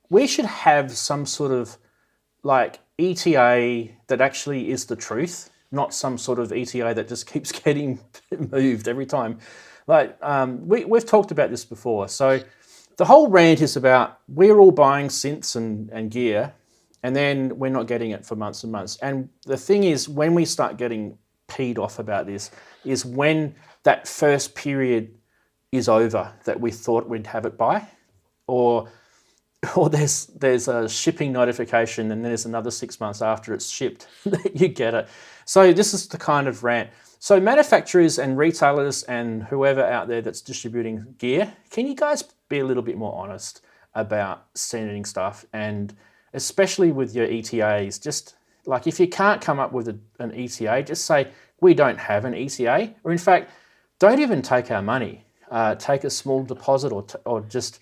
we should have some sort of like ETA that actually is the truth, not some sort of ETA that just keeps getting moved every time. Like we've talked about this before. So the whole rant is about we're all buying synths and gear, and then we're not getting it for months and months. And the thing is, when we start getting peed off about this, is when that first period is over that we thought we'd have it by, or there's a shipping notification and then there's another 6 months after it's shipped that you get it. So this is the kind of rant. So manufacturers and retailers and whoever out there that's distributing gear, can you guys be a little bit more honest about sending stuff? And especially with your ETAs, just like if you can't come up with an ETA, just say, we don't have an ETA. Or in fact, don't even take our money. Take a small deposit or just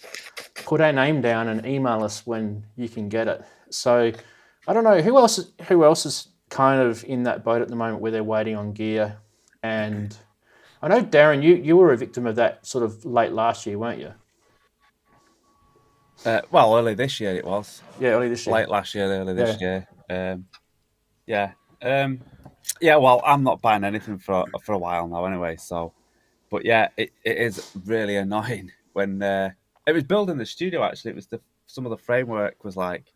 put our name down and email us when you can get it. So I don't know, who else is kind of in that boat at the moment where they're waiting on gear? And I know, Darren, you were a victim of that sort of late last year, weren't you? Well, early this year it was. Yeah, early this year. Late last year, early this year. Yeah, well, I'm not buying anything for a while now anyway, so... But yeah, it is really annoying when it was building the studio. Actually, it was some of the framework was like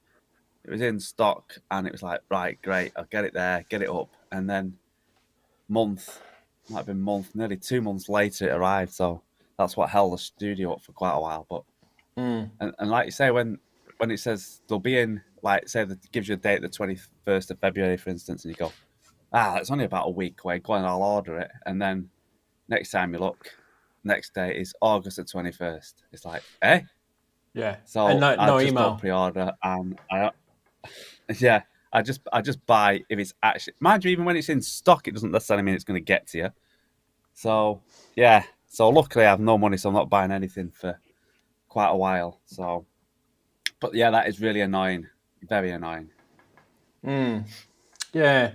it was in stock, and it was like, right, great, I'll get it there, get it up, and then nearly 2 months later it arrived. So that's what held the studio up for quite a while. But and like you say, when it says they'll be in, like say that gives you a date the 21st of February, for instance, and you go, it's only about a week away. Go on, I'll order it, and then. Next time you look, next day is August the 21st. It's like, eh? Yeah. So and no I just email. don't pre-order, and I just buy if it's actually. Mind you, even when it's in stock, it doesn't necessarily mean it's going to get to you. So yeah. So luckily, I have no money, so I'm not buying anything for quite a while. So, but yeah, that is really annoying. Very annoying. Yeah.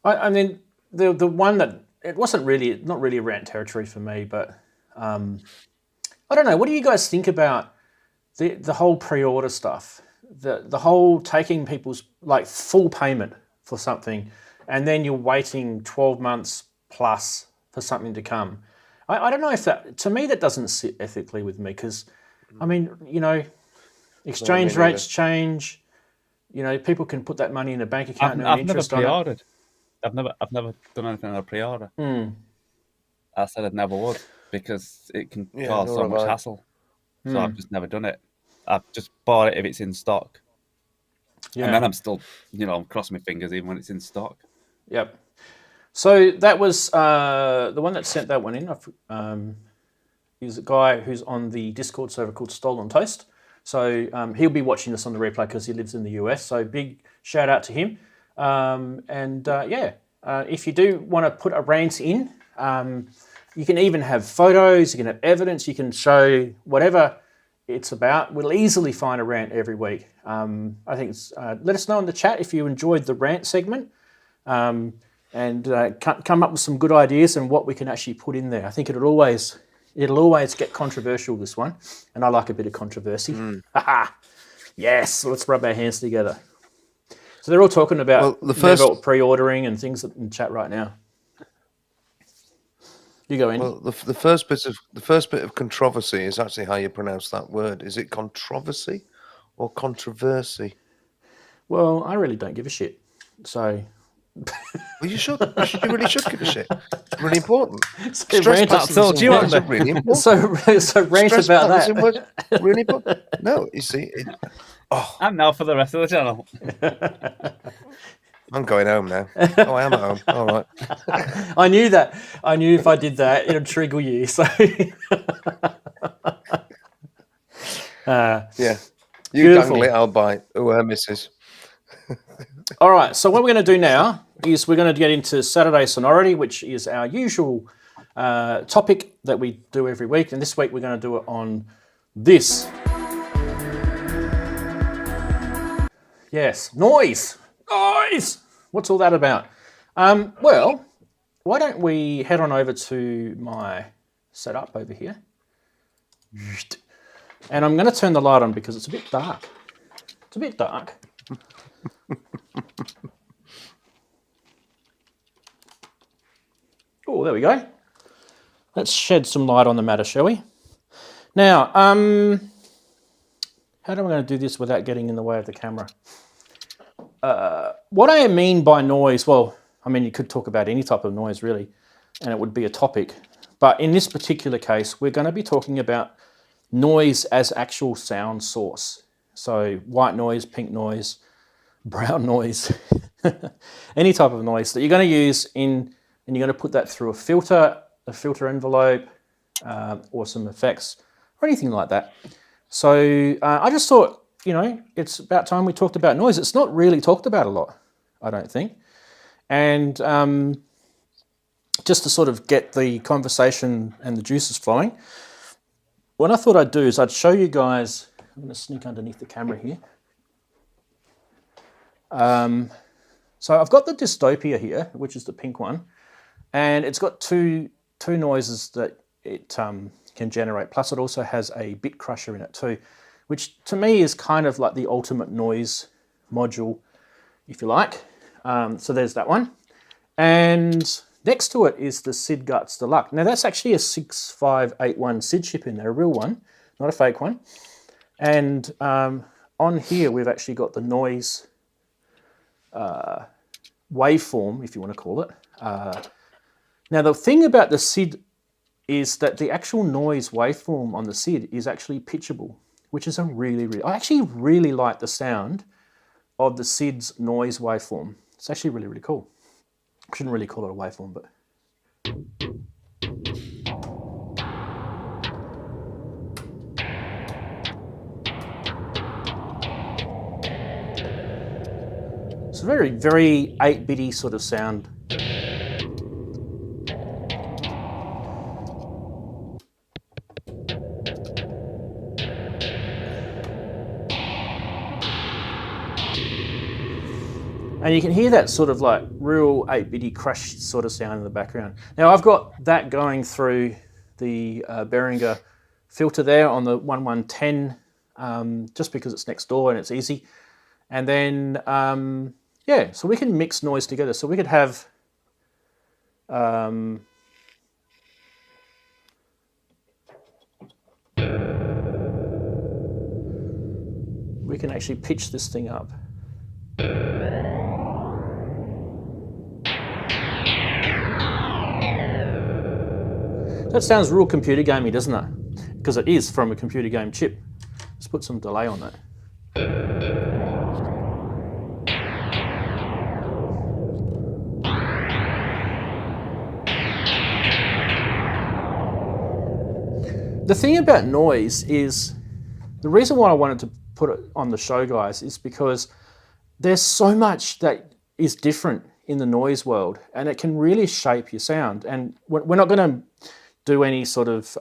I mean, the one that. It wasn't really, not really a rant territory for me, but I don't know. What do you guys think about the whole pre-order stuff? The whole taking people's like full payment for something, and then you're waiting 12 months plus for something to come. I don't know if that, to me, that doesn't sit ethically with me because, I mean, you know, exchange rates change. You know, people can put that money in a bank account and earn interest on it. I've never pre-ordered. I've never done anything on a pre-order. I said I'd never would because it can cause so much hassle. So I've just never done it. I've just bought it if it's in stock. Yeah. And then I'm still, I'm crossing my fingers even when it's in stock. Yep. So that was the one that sent that one in. He's a guy who's on the Discord server called Stolen Toast. So he'll be watching this on the replay because he lives in the US. So big shout out to him. If you do want to put a rant in, you can even have photos, you can have evidence, you can show whatever it's about. We'll easily find a rant every week. I think let us know in the chat if you enjoyed the rant segment and come up with some good ideas and what we can actually put in there. I think it'll always get controversial, this one, and I like a bit of controversy. Yes, let's rub our hands together. So they're all talking about pre-ordering and things in chat right now. You go in. Well, the first bit of controversy is actually how you pronounce that word. Is it controversy or controversy? Well, I really don't give a shit. So. Well, you should. You really should give a shit. It's really important. So rant really important. So rant about that. Really important. No, you see. I'm now for the rest of the channel. I'm going home now. Oh, I am at home. All right. I knew that. I knew if I did that, it'd trigger you. So. Yeah. You dangle it, I'll bite. Oh, missus. All right, so what we're going to do now is we're going to get into Saturday Sonority, which is our usual topic that we do every week. And this week we're going to do it on this. Yes, noise. Noise! What's all that about? Well, why don't we head on over to my setup over here. And I'm going to turn the light on because it's a bit dark. It's a bit dark. Oh, there we go. Let's shed some light on the matter, shall we? Now, how am I going to do this without getting in the way of the camera? What I mean by noise, well, I mean, you could talk about any type of noise, really, and it would be a topic. But in this particular case, we're going to be talking about noise as actual sound source. So white noise, pink noise, brown noise, any type of noise that you're going to use in, and you're going to put that through a filter envelope, or some effects, or anything like that. So I just thought, you know, it's about time we talked about noise. It's not really talked about a lot, I don't think. And just to sort of get the conversation and the juices flowing, what I thought I'd do is I'd show you guys, I'm going to sneak underneath the camera here. So I've got the Dystopia here, which is the pink one, and it's got two noises that it can generate. Plus it also has a bit crusher in it too, which to me is kind of like the ultimate noise module, if you like. So there's that one. And next to it is the SID Guts Deluxe. Now that's actually a 6581 SID chip in there, a real one, not a fake one. And on here we've actually got the noise waveform, if you want to call it. Now the thing about the SID is that the actual noise waveform on the SID is actually pitchable, which is a I actually really like the sound of the SID's noise waveform. It's actually really, really cool. I shouldn't really call it a waveform, but... It's a very, very 8-bitty sort of sound. And you can hear that sort of like real 8-bitty crushed sort of sound in the background. Now I've got that going through the Behringer filter there on the 1110, just because it's next door and it's easy. And then, yeah, so we can mix noise together. So we could have, we can actually pitch this thing up. That sounds real computer gamey, doesn't it? Because it is from a computer game chip. Let's put some delay on that. The thing about noise is, the reason why I wanted to put it on the show, guys, is because there's so much that is different in the noise world, and it can really shape your sound. And we're not going to do any sort of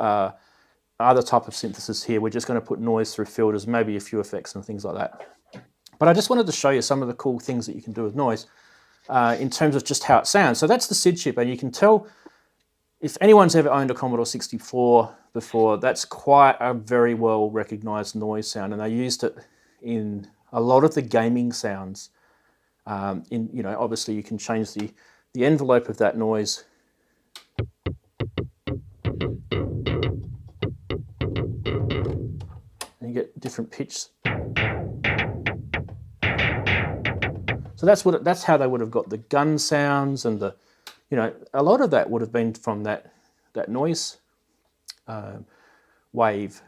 other type of synthesis here. We're just going to put noise through filters, maybe a few effects and things like that. But I just wanted to show you some of the cool things that you can do with noise in terms of just how it sounds. So that's the SID chip, and you can tell, if anyone's ever owned a Commodore 64 before, that's quite a very well recognized noise sound, and they used it in a lot of the gaming sounds. You know, obviously you can change the envelope of that noise. And you get different pitch. So that's how they would have got the gun sounds, and the, you know, a lot of that would have been from that noise wave,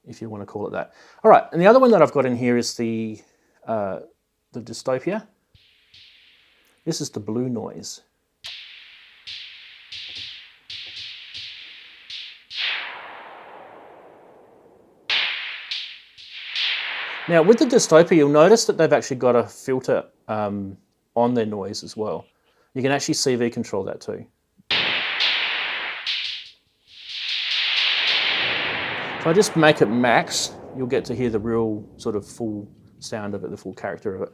if you want to call it that. All right, and the other one that I've got in here is the Dystopia. This is the blue noise. Now, with the Dystopia, you'll notice that they've actually got a filter on their noise as well. You can actually CV control that too. If I just make it max, you'll get to hear the real sort of full sound of it, the full character of it.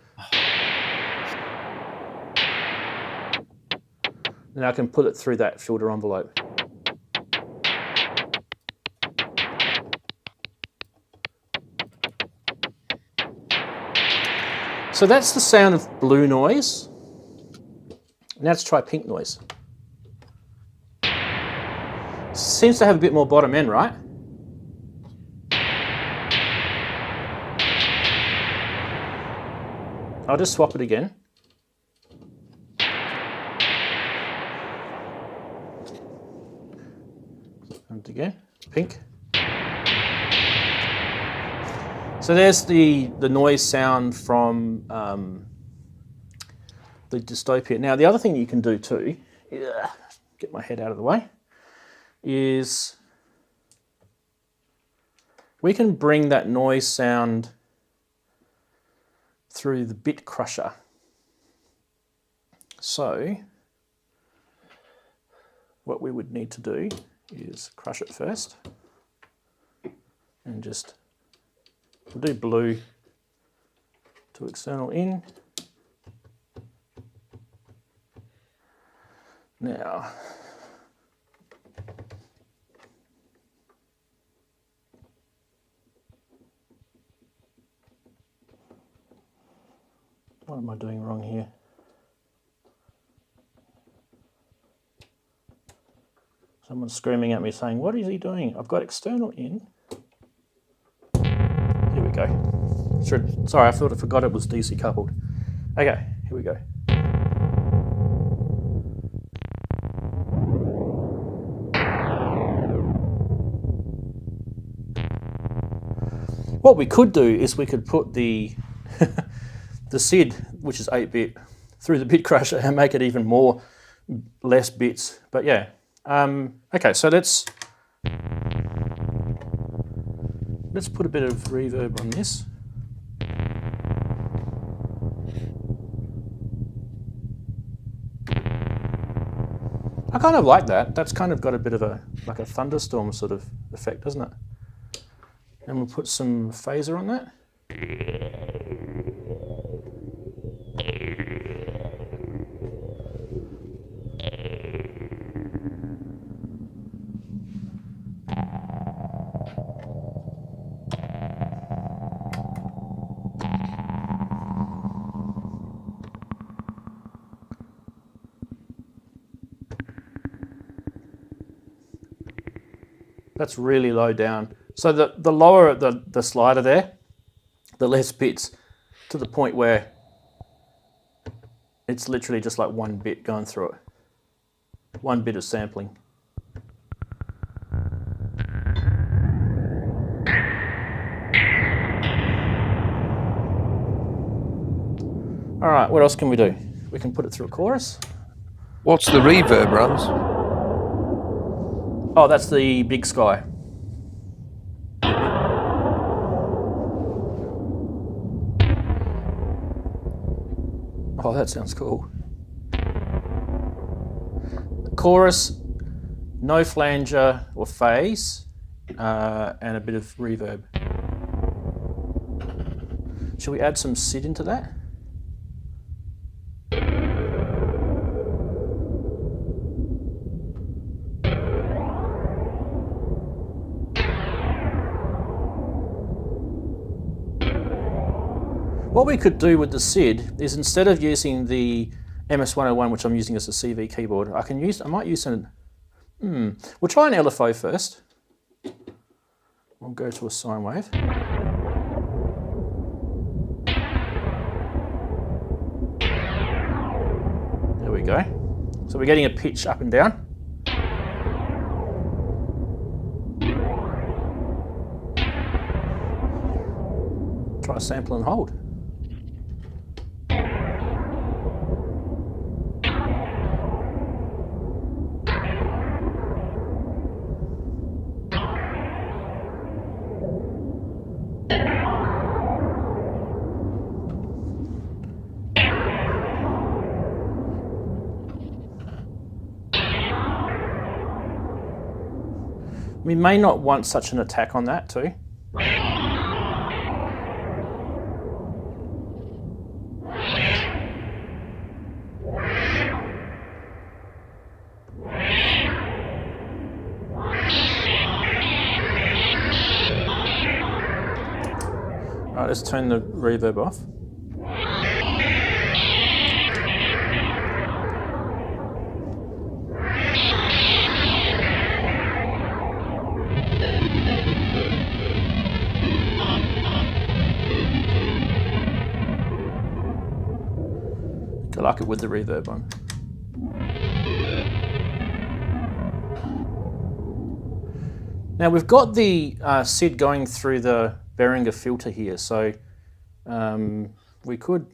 Then I can put it through that filter envelope. So that's the sound of blue noise. Now let's try pink noise. Seems to have a bit more bottom end, right? I'll just swap it again. And again, pink. So there's the noise sound from the Dystopia. Now the other thing you can do too, get my head out of the way, is we can bring that noise sound through the bit crusher. So what we would need to do is crush it first and just, we'll do blue to external in. Now, what am I doing wrong here? Someone's screaming at me saying, what is he doing? I've got external in. Here we go. Sorry, I thought I forgot it was DC coupled. Okay, here we go. What we could do is we could put the the SID, which is 8-bit, through the bit crusher and make it even more, less bits. But yeah, okay, so let's put a bit of reverb on this. I kind of like that. That's kind of got a bit of like a thunderstorm sort of effect, doesn't it? And we'll put some phaser on that. That's really low down. So the lower the slider there, the less bits, to the point where it's literally just like one bit going through it. One bit of sampling. All right, what else can we do? We can put it through a chorus. What's the reverb, Rans? Oh, that's the Big Sky. Oh, that sounds cool. Chorus, no flanger or phase, and a bit of reverb. Shall we add some SID into that? What we could do with the SID is, instead of using the MS-101, which I'm using as a CV keyboard, I might use we'll try an LFO first. We'll go to a sine wave. There we go. So we're getting a pitch up and down. Try sample and hold. We may not want such an attack on that too. Right, let's turn the reverb off. I like it with the reverb on. Now we've got the SID going through the Behringer filter here, so we could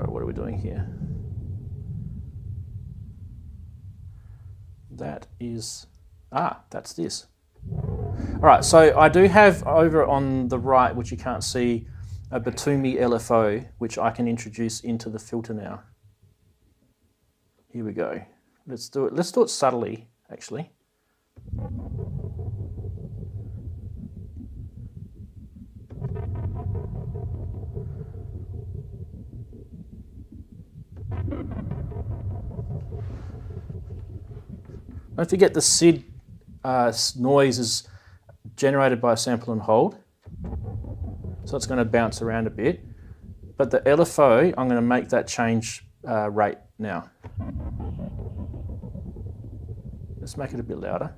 what are we doing here? That is that's this. All right, so I do have over on the right, which you can't see, a Batumi LFO, which I can introduce into the filter now. Here we go. Let's do it. Let's do it subtly, actually. Don't forget the SID noise is generated by a sample and hold, so it's going to bounce around a bit. But the LFO, I'm going to make that change rate now. Let's make it a bit louder.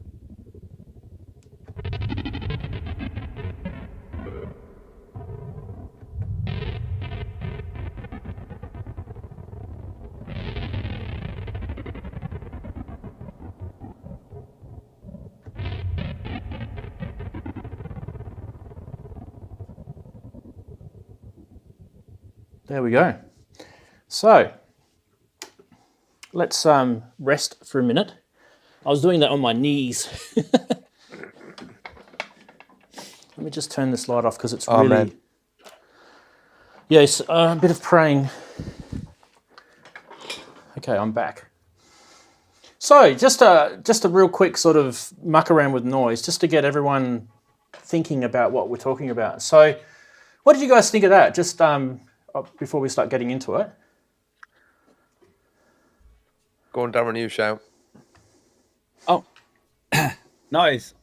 There we go. So let's rest for a minute. I was doing that on my knees. Let me just turn this light off because it's really... Man. Yes, a bit of praying. Okay, I'm back. So just a real quick sort of muck around with noise, just to get everyone thinking about what we're talking about. So what did you guys think of that? Just before we start getting into it. Go on, Darren, you shout. Oh, noise.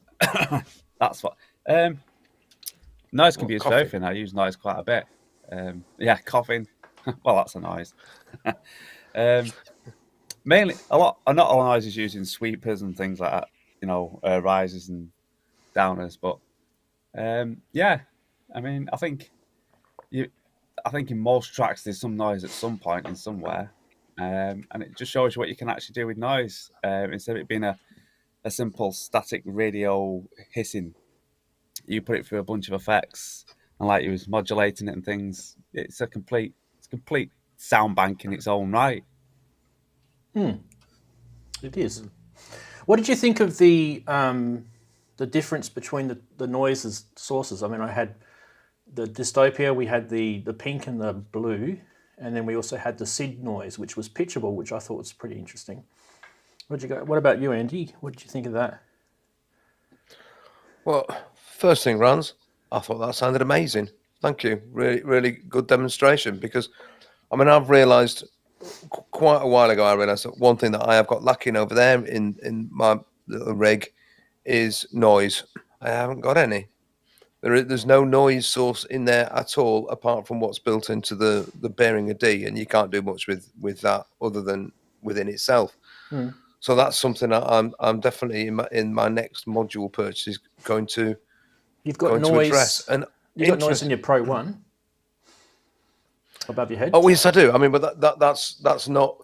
That's what. Noise can be used for everything. I use noise quite a bit. Yeah, coughing. Well, that's a noise. Mainly, not all noise is using sweepers and things like that. You know, risers and downers. But yeah, I mean, I think in most tracks there's some noise at some point in somewhere, and it just shows you what you can actually do with noise instead of it being a simple static radio hissing. You put it through a bunch of effects, and like you was modulating it and things. It's a complete sound bank in its own right. It is. What did you think of the difference between the noises sources? I mean, I had the dystopia, we had the pink and the blue, and then we also had the SID noise, which was pitchable, which I thought was pretty interesting. What about you, Andy? What did you think of that? Well, first thing, Rans, I thought that sounded amazing. Thank you. Really, really good demonstration. Because, I mean, I've realised quite a while ago, that one thing that I have got lacking over there in my little rig is noise. I haven't got any. There's no noise source in there at all, apart from what's built into the Behringer D, and you can't do much with that other than within itself. So that's something that I'm definitely in my next module purchase is going to address. And you've got noise in your Pro 1 above your head. Oh yes, I do. I mean, but that's not.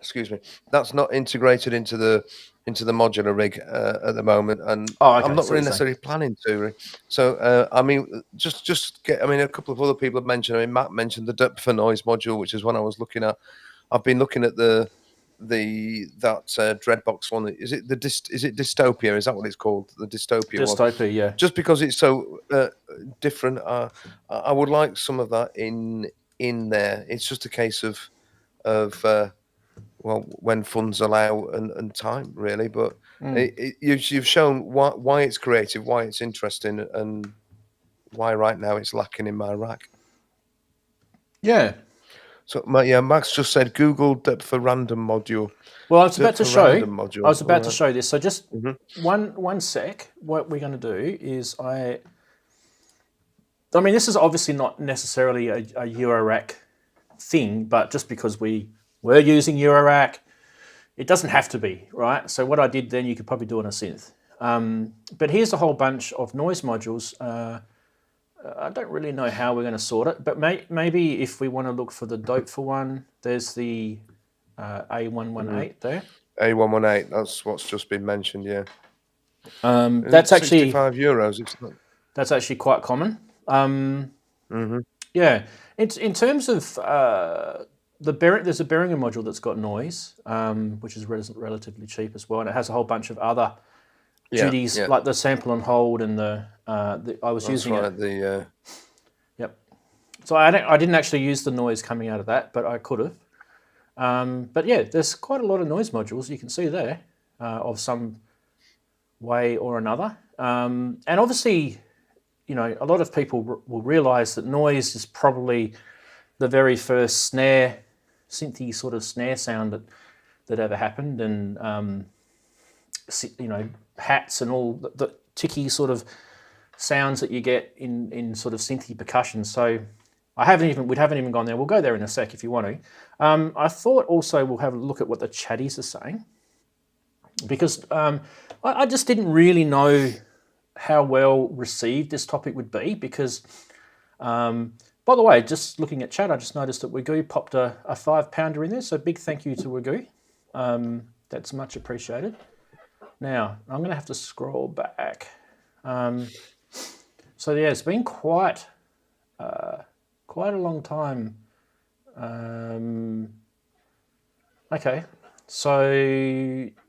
Excuse me. That's not integrated into the modular rig at the moment, and I'm not really necessarily planning to. So I mean, just get. I mean, a couple of other people have mentioned. I mean, Matt mentioned the depth for noise module, which is one I was looking at. I've been looking at that Dreadbox one. Is it Dystopia? Is that what it's called? The Dystopia one. Yeah. Just because it's so different, I would like some of that in there. It's just a case of well, when funds allow and time, really. But you've shown why it's creative, why it's interesting, and why right now it's lacking in my rack. Yeah. So, Max just said Google depth for random module. Well, I was about to show. Module. I was about to show this. So just one sec. What we're going to do is I mean, this is obviously not necessarily a Eurorack thing, but just because we were using Eurorack, it doesn't have to be, right? So what I did then, you could probably do on a synth. But here's a whole bunch of noise modules. I don't really know how we're going to sort it, but maybe if we want to look for the dope for one, there's the A118 there. A118, that's what's just been mentioned, yeah. That's actually €65. It's not... That's actually quite common. Yeah, it's in terms of there's a Behringer module that's got noise, which is relatively cheap as well, and it has a whole bunch of other duties like the sample and hold and the I was using it. Yep. So I didn't actually use the noise coming out of that, but I could have. But yeah, there's quite a lot of noise modules you can see there of some way or another, and obviously, you know, a lot of people will realise that noise is probably the very first snare, synthy sort of snare sound that ever happened, and you know, hats and all the ticky sort of sounds that you get in sort of synthy percussion. So we haven't even gone there. We'll go there in a sec if you want to. I thought also we'll have a look at what the chatties are saying, because I just didn't really know how well received this topic would be, because by the way, just looking at chat, I just noticed that Wagoo popped a 5-pounder in there, so big thank you to Wagoo. That's much appreciated. Now I'm going to have to scroll back. So yeah, it's been quite a long time. Okay, so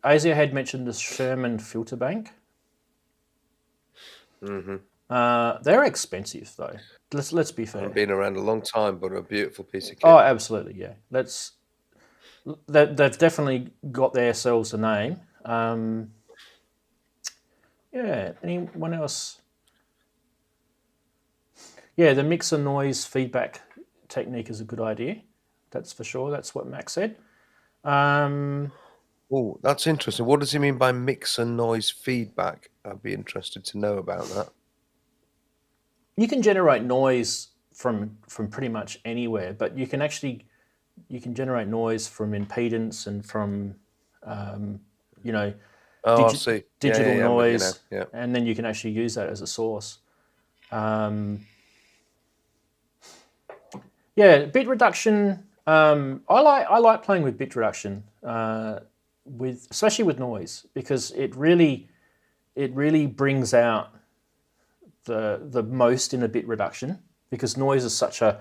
Asia had mentioned the Sherman filter bank. They're expensive though. Let's be fair. They've been around a long time, but a beautiful piece of kit. Oh, absolutely, yeah. They've definitely got themselves a name. Yeah. Anyone else? Yeah, the mixer noise feedback technique is a good idea. That's for sure. That's what Max said. Oh, that's interesting. What does he mean by mixer noise feedback? I'd be interested to know about that. You can generate noise from pretty much anywhere, but you can generate noise from impedance and from you know, I see. digital noise, you know. and then you can actually use that as a source. Yeah, bit reduction. I like playing with bit reduction, especially with noise, because it really brings out the most in a bit reduction, because noise is such a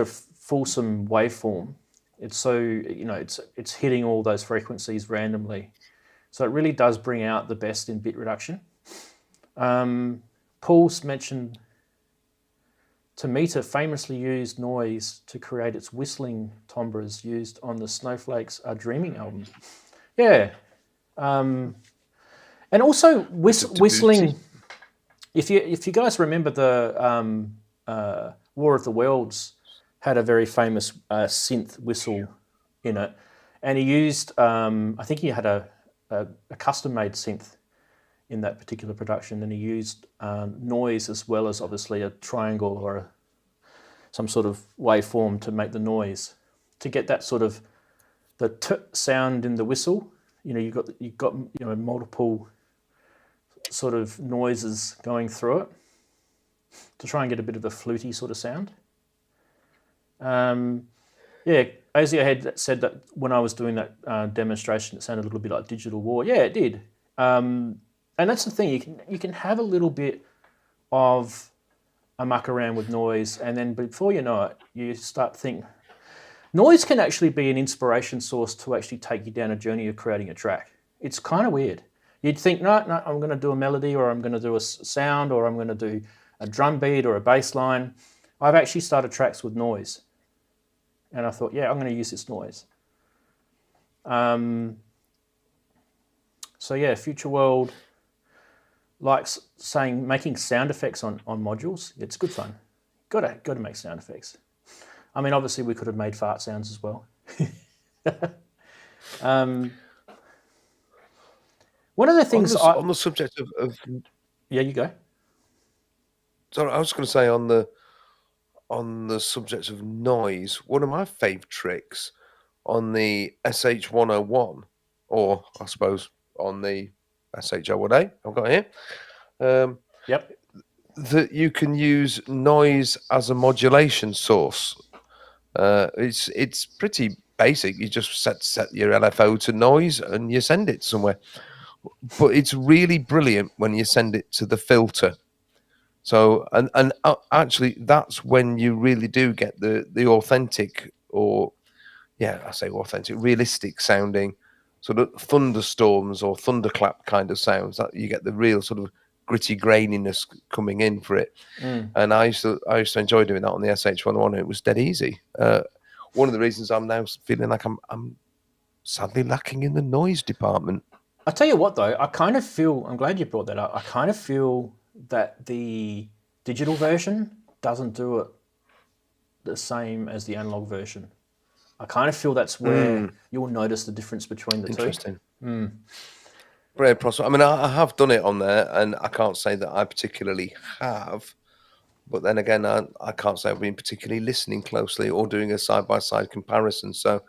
fulsome waveform. It's so, you know, it's hitting all those frequencies randomly, so it really does bring out the best in bit reduction. Paul's mentioned Tomita famously used noise to create its whistling timbres used on the Snowflakes Are Dreaming album. Yeah, and also whistling. If you guys remember, the War of the Worlds had a very famous synth whistle in it, and he used I think he had a custom-made synth in that particular production, and he used noise as well as obviously a triangle or some sort of waveform to make the noise, to get that sort of the t sound in the whistle. You know, you've got you know, multiple sort of noises going through it to try and get a bit of a fluty sort of sound. Yeah, Asia had said that when I was doing that demonstration, it sounded a little bit like Digital War. Yeah, it did. And that's the thing, you can have a little bit of a muck around with noise, and then before you know it, you start thinking. Noise can actually be an inspiration source to actually take you down a journey of creating a track. It's kind of weird. You'd think, no, I'm going to do a melody, or I'm going to do a sound, or I'm going to do a drum beat or a bass line. I've actually started tracks with noise. And I thought, yeah, I'm going to use this noise. So yeah, Future World likes saying making sound effects on modules. It's good fun. Gotta make sound effects. I mean, obviously we could have made fart sounds as well. One of the things on the subject of yeah, you go. sorry, I was going to say on the subject of noise, one of my fave tricks on the SH-101, or I suppose on the SH-01A I've got here, Yep. that you can use noise as a modulation source. It's pretty basic. You just set your LFO to noise and you send it somewhere. But it's really brilliant when you send it to the filter. So and actually, that's when you really do get the authentic, or I say authentic, realistic sounding sort of thunderstorms or thunderclap kind of sounds. That you get the real sort of gritty graininess coming in for it. And I used to enjoy doing that on the SH-101. It was dead easy. One of the reasons I'm now feeling like I'm sadly lacking in the noise department. I tell you what, though, I kind of feel. I'm glad you brought that up. I kind of feel that the digital version doesn't do it the same as the analog version. I kind of feel that's where you'll notice the difference between the Interesting. two. Very possible. I mean, I have done it on there, and I can't say that I particularly have. But then again, I can't say I've been particularly listening closely or doing a side-by-side comparison. So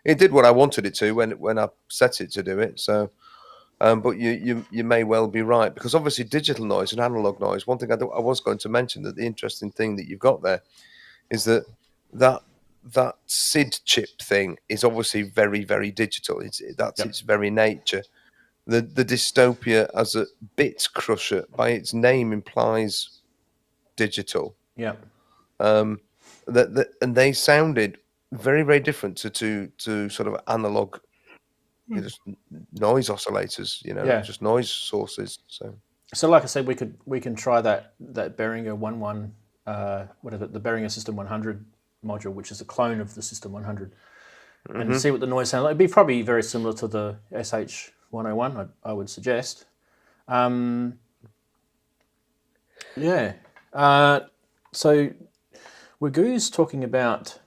it did what I wanted it to when I set it to do it. So, but you may well be right, because obviously digital noise and analog noise. One thing I was going to mention, that the interesting thing that you've got there is that SID chip thing is obviously very, very digital. That's its very nature. The dystopia as a bit crusher by its name implies digital. Yeah. And they sounded very, very different to sort of analog, just noise oscillators, just noise sources. So like I said, we can try that Behringer 11 the Behringer System 100 module, which is a clone of the System 100, and see what the noise sounds like. It'd be probably very similar to the SH-101, I would suggest. So Wagoo's talking about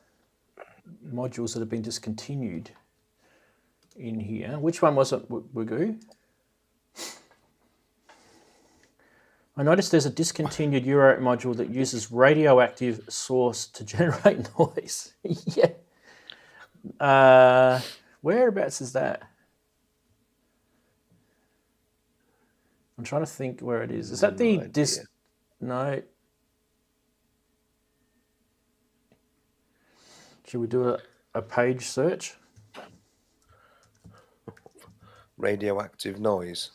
modules that have been discontinued in here. Which one was it, Wagoo? I noticed there's a discontinued Euro module that uses radioactive source to generate noise. Yeah. Whereabouts is that? I'm trying to think where it is. Is that the disc? No. Should we do a page search? Radioactive noise.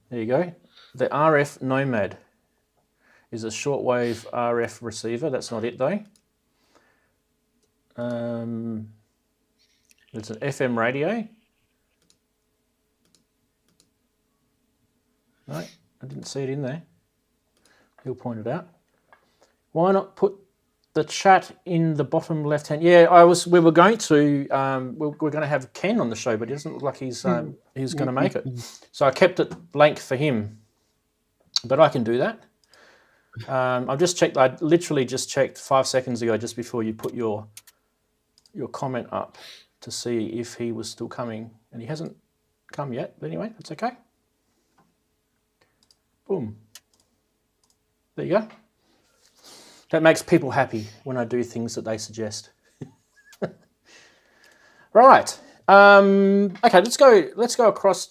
There you go. The RF Nomad is a shortwave RF receiver. That's not it though. It's an FM radio. No, I didn't see it in there. He'll point it out. Why not put the chat in the bottom left hand? Yeah, we were going to we're going to have Ken on the show, but it doesn't look like he's going to make it. So I kept it blank for him. But I can do that. I've just checked. I literally just checked 5 seconds ago, just before you put your comment up, to see if he was still coming, and he hasn't come yet. But anyway, that's okay. Boom. There you go. That makes people happy when I do things that they suggest. Right. Okay. Let's go across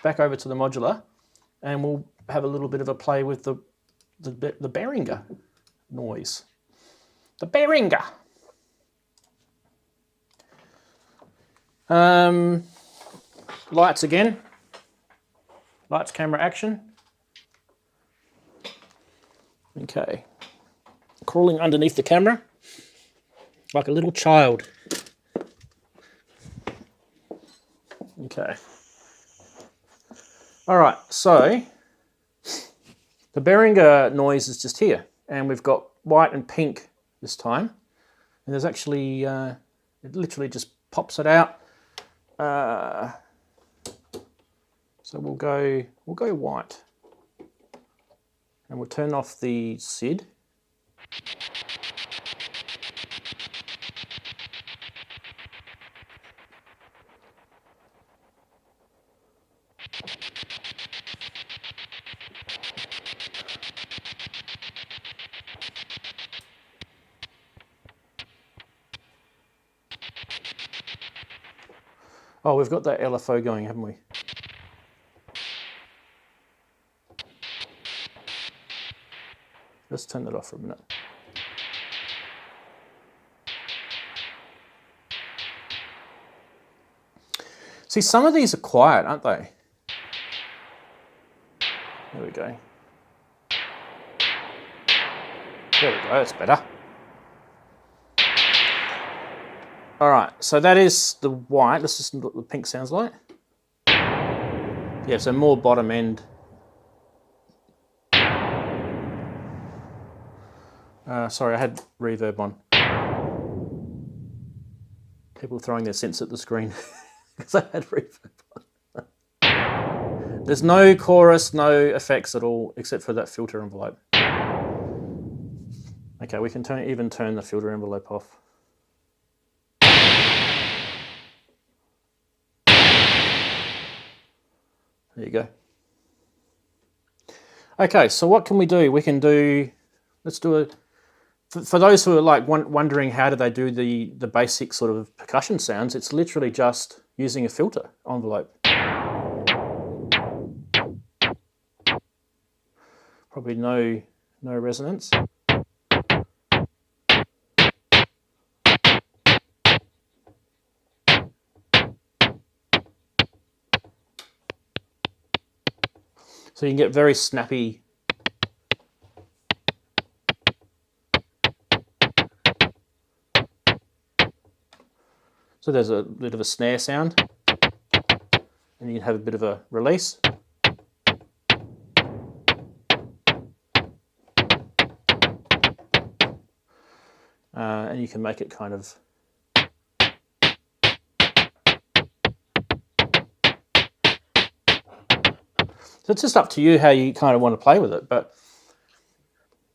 back over to the modular, and we'll have a little bit of a play with the Behringer noise. The Behringer. Lights again. Lights, camera, action. Okay. Crawling underneath the camera like a little child. Okay. All right, so the Behringer noise is just here, and we've got white and pink this time. And there's actually, it literally just pops it out So we'll go white, and we'll turn off the SID. Oh, we've got that LFO going, haven't we? Let's turn that off for a minute. See, some of these are quiet, aren't they? There we go. There we go, that's better. All right, so that is the white. Let's listen to what the pink sounds like. Yeah, so more bottom end. Sorry, I had reverb on. People throwing their synths at the screen because I had reverb on. There's no chorus, no effects at all, except for that filter envelope. Okay, we can even turn the filter envelope off. There you go. Okay, so what can we do? We can do, let's do a, for those who are like wondering how do they do the basic sort of percussion sounds, it's literally just using a filter envelope. Probably no resonance. So you can get very snappy. So there's a bit of a snare sound, and you can have a bit of a release. And you can make it kind of so it's just up to you how you kind of want to play with it, but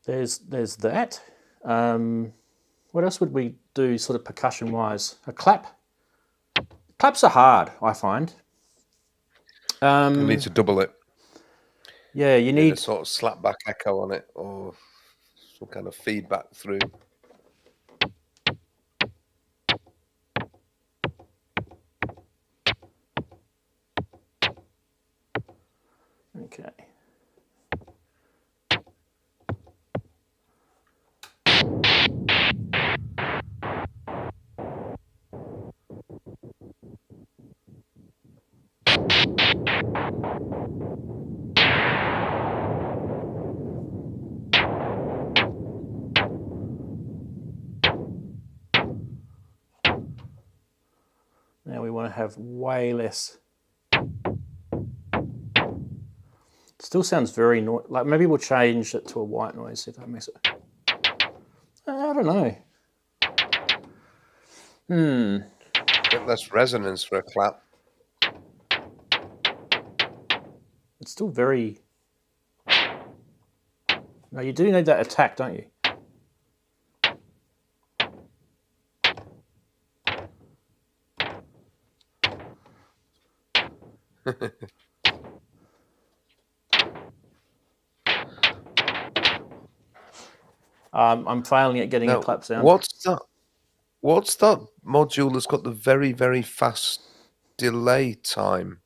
there's that. What else would we do sort of percussion-wise? A clap? Claps are hard, I find. You need to double it. Yeah, you need a sort of slapback echo on it or some kind of feedback through. Okay. Now we want to have way less. Still sounds very like maybe we'll change it to a white noise, see if that makes it. I don't know. Get less resonance for a clap. It's still very. No, you do need that attack, don't you? I'm failing at getting a clap sound. What's that module that's got the very, very fast delay time?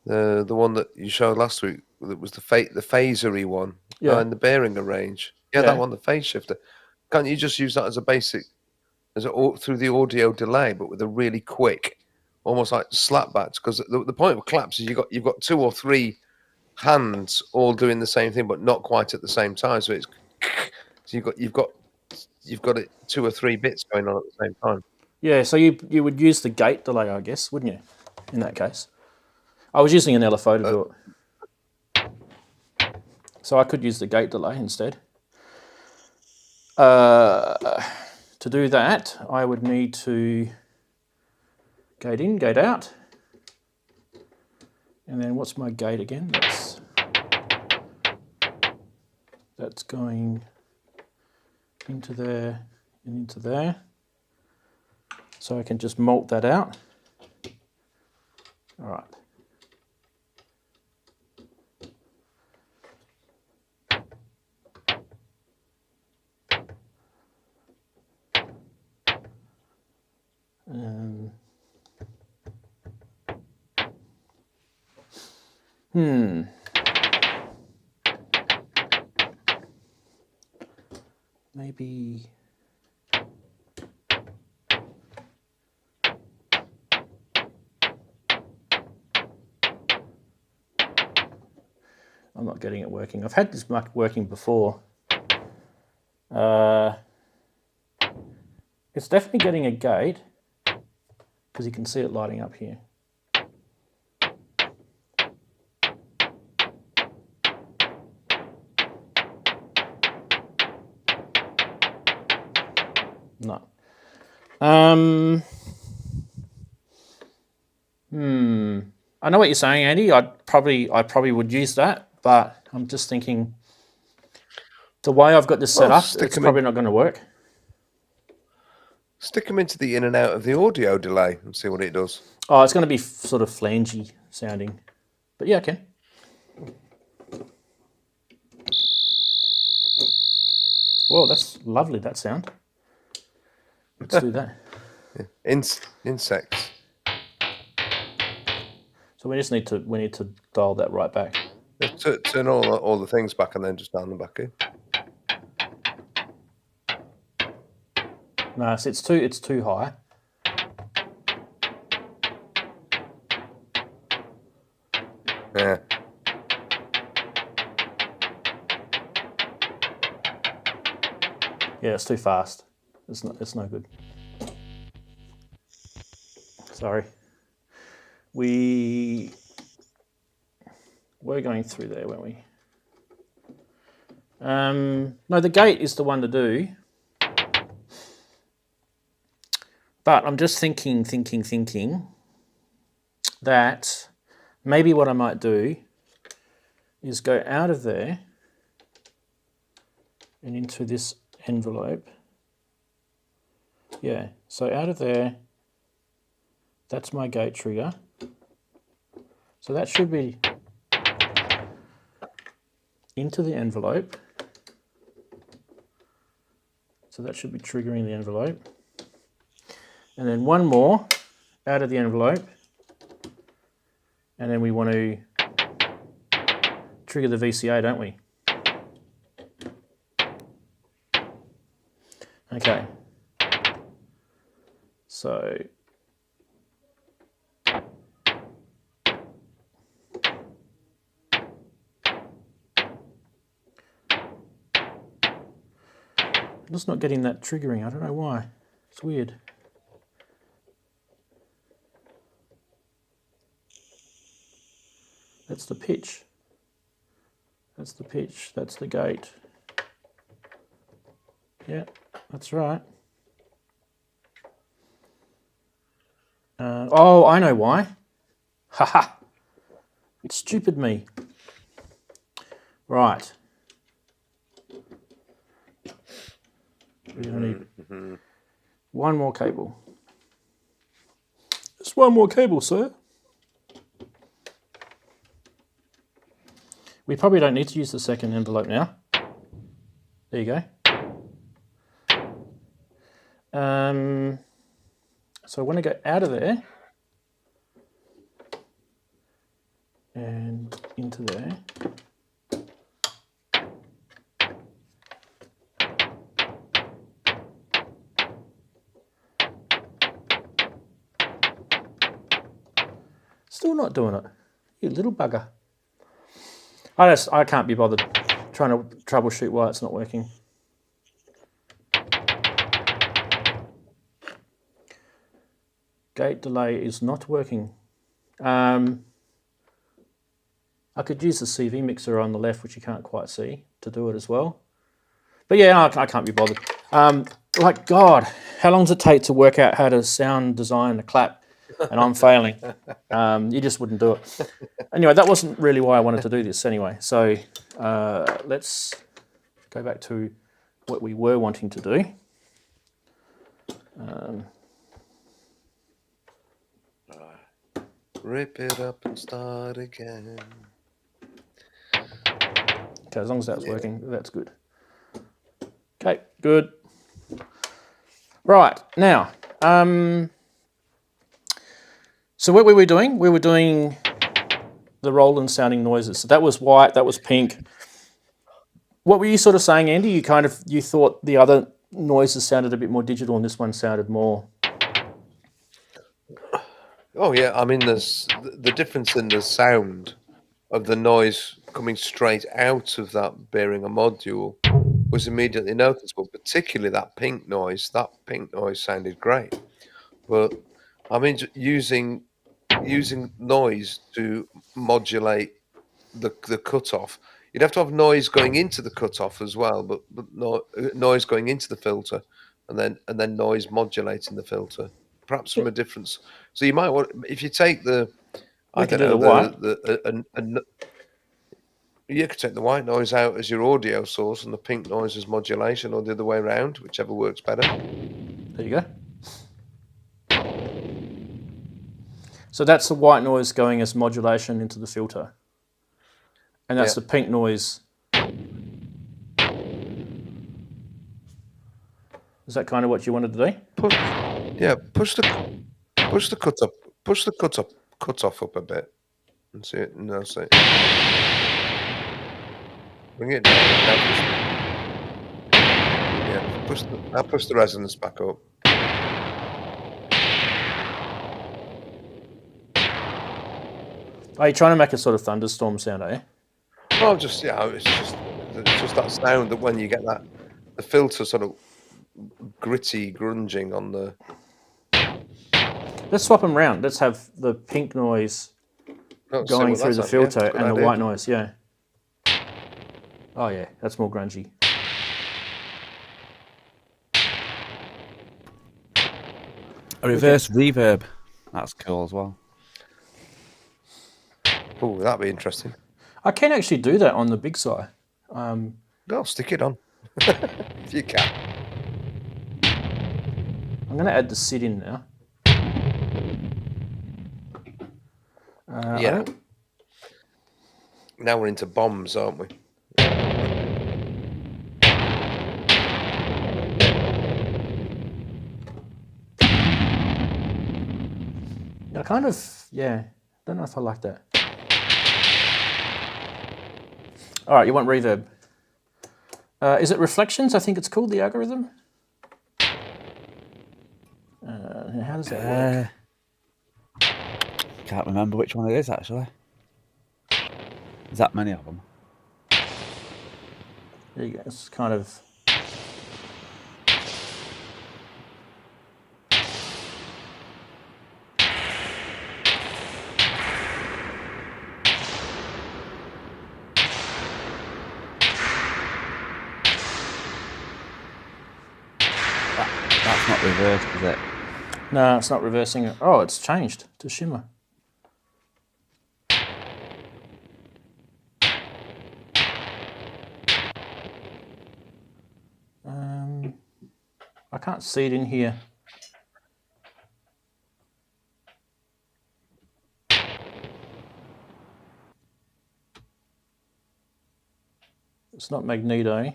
The one that you showed last week, that was the phasery one, in the Behringer range. Yeah, that one, the phase shifter. Can't you just use that as a basic, through the audio delay, but with a really quick, almost like slapbacks? Because the point of claps is you've got two or three hands all doing the same thing, but not quite at the same time. So it's you've got it 2 or 3 bits going on at the same time. Yeah, so you would use the gate delay, I guess, wouldn't you? In that case, I was using an LFO to do it, so I could use the gate delay instead. To do that, I would need to Gate in, gate out. And then what's my gate again? That's going into there and into there. So I can just mult that out. All right. Maybe I'm not getting it working. I've had this mic working before. It's definitely getting a gate because you can see it lighting up here. No. I know what you're saying, Andy. I probably would use that, but I'm just thinking the way I've got this set up, it's probably not going to work. Stick them into the in and out of the audio delay and see what it does. Oh, it's going to be sort of flangey sounding, but yeah, I can. Whoa, that's lovely, that sound. Let's do that. Yeah. Insects. So we need to dial that right back. Turn all the things back and then just dial them back in. No, so it's too high. Yeah. Yeah, it's too fast. It's no good. Sorry. We were going through there, weren't we? No, the gate is the one to do. But I'm just thinking that maybe what I might do is go out of there and into this envelope. Yeah, so out of there, that's my gate trigger. So that should be into the envelope. So that should be triggering the envelope. And then one more out of the envelope. And then we want to trigger the VCA, don't we? Okay. So I'm just not getting that triggering. I don't know why. It's weird. That's the pitch. That's the pitch. That's the gate. Yeah, that's right. Oh, I know why. Haha. It's stupid me. Right. We're going to need one more cable. Just one more cable, sir. We probably don't need to use the second envelope now. There you go. So I want to go out of there and into there. Still not doing it. You little bugger. I can't be bothered trying to troubleshoot why it's not working. Gate delay is not working. I could use the CV mixer on the left, which you can't quite see, to do it as well. But yeah, I can't be bothered. Like, God, how long does it take to work out how to sound design a clap and I'm failing. You just wouldn't do it. Anyway, that wasn't really why I wanted to do this anyway. So let's go back to what we were wanting to do. Rip it up and start again. Okay, as long as that's working, that's good. Okay, good. Right, now, so what were we doing? We were doing the Roland sounding noises. So that was white, that was pink. What were you sort of saying, Andy? You thought the other noises sounded a bit more digital and this one sounded more... Oh yeah, I mean, there's the difference in the sound of the noise coming straight out of that Behringer module was immediately noticeable, particularly that pink noise. That pink noise sounded great. But I mean, using noise to modulate the cutoff, you'd have to have noise going into the cutoff as well, but noise going into the filter, and then noise modulating the filter, perhaps from a difference. So you might want, if you take the, You could take the white noise out as your audio source and the pink noise as modulation, or the other way around, whichever works better. There you go. So that's the white noise going as modulation into the filter. And that's the pink noise. Is that kind of what you wanted to do? Push the cutoff up a bit and see it. No, see. Bring it down. I'll push the resonance back up. Are you trying to make a sort of thunderstorm sound, are you? Oh, it's just that sound that when you get the filter sort of gritty grunging on the... Let's swap them round. Let's have the pink noise going through the filter and the white noise, yeah. Oh yeah, that's more grungy. A reverse reverb. That's cool as well. Oh, that'd be interesting. I can actually do that on the big side. No, stick it on. If you can. I'm going to add the sit in now. Yeah. Now we're into bombs, aren't we? I kind of, yeah, don't know if I like that. All right, you want reverb. Is it reflections? I think it's called the algorithm. How does that work? Can't remember which one it is, actually. There's that many of them. There you go. It's kind of... That's not reversed, is it? No, it's not reversing it. Oh, it's changed to shimmer. I can't see it in here. It's not magneto.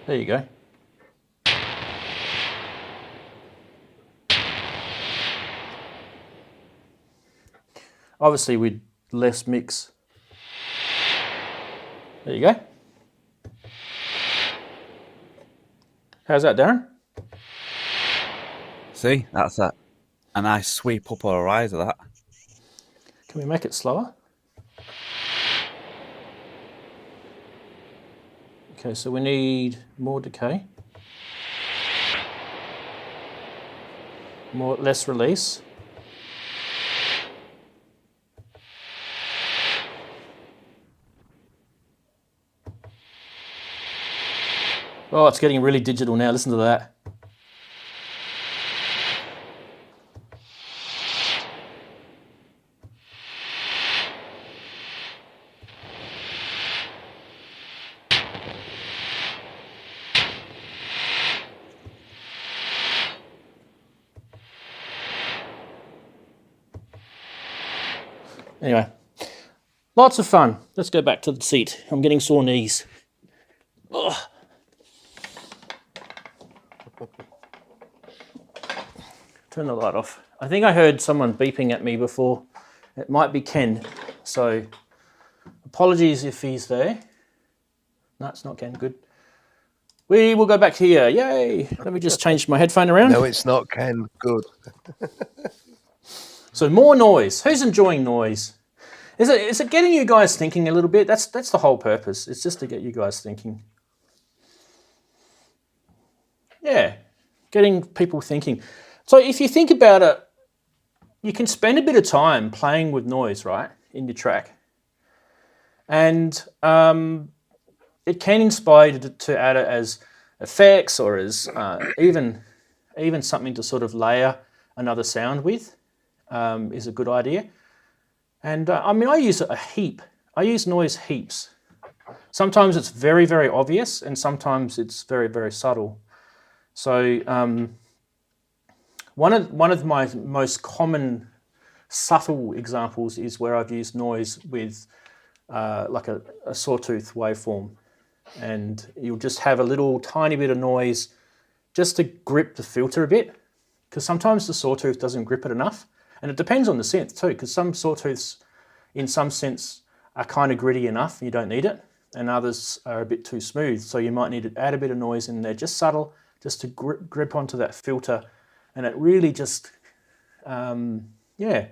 There you go. Obviously with less mix. There you go. How's that, Darren? See, that's a nice sweep up or a rise of that. Can we make it slower? Okay, so we need more decay. Less release. Oh, it's getting really digital now. Listen to that. Anyway, lots of fun. Let's go back to the seat. I'm getting sore knees. Ugh. Turn the light off. I think I heard someone beeping at me before. It might be Ken. So apologies if he's there. No, it's not Ken. Good. We will go back here. Yay. Let me just change my headphone around. No, it's not Ken. Good. So more noise. Who's enjoying noise? Is it getting you guys thinking a little bit? That's the whole purpose. It's just to get you guys thinking. Yeah, getting people thinking. So if you think about it, you can spend a bit of time playing with noise, right, in your track. And it can inspire you to add it as effects or as even something to sort of layer another sound with is a good idea. And I mean, I use it a heap. I use noise heaps. Sometimes it's very, very obvious, and sometimes it's very, very subtle. So one of my most common subtle examples is where I've used noise with like a sawtooth waveform, and you'll just have a little tiny bit of noise just to grip the filter a bit, because sometimes the sawtooth doesn't grip it enough, and it depends on the synth too, because some sawtooths in some sense are kind of gritty enough, you don't need it, and others are a bit too smooth, so you might need to add a bit of noise in there, just subtle, just to grip onto that filter, and it really just, yeah,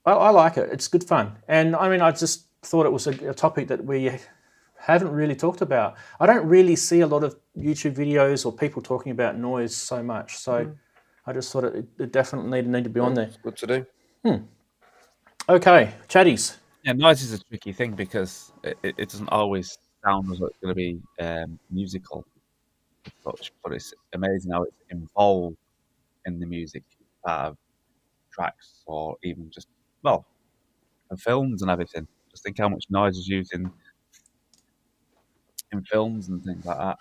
I like it. It's good fun. And I mean, I just thought it was a topic that we haven't really talked about. I don't really see a lot of YouTube videos or people talking about noise so much, so I just thought it definitely need to be on there. It's good to do. Okay, chatties. Yeah, noise is a tricky thing because it doesn't always sound as though it's going to be musical as such, but it's amazing how it's involved in the music part of tracks or even just, well, and films and everything. Just think how much noise is used in films and things like that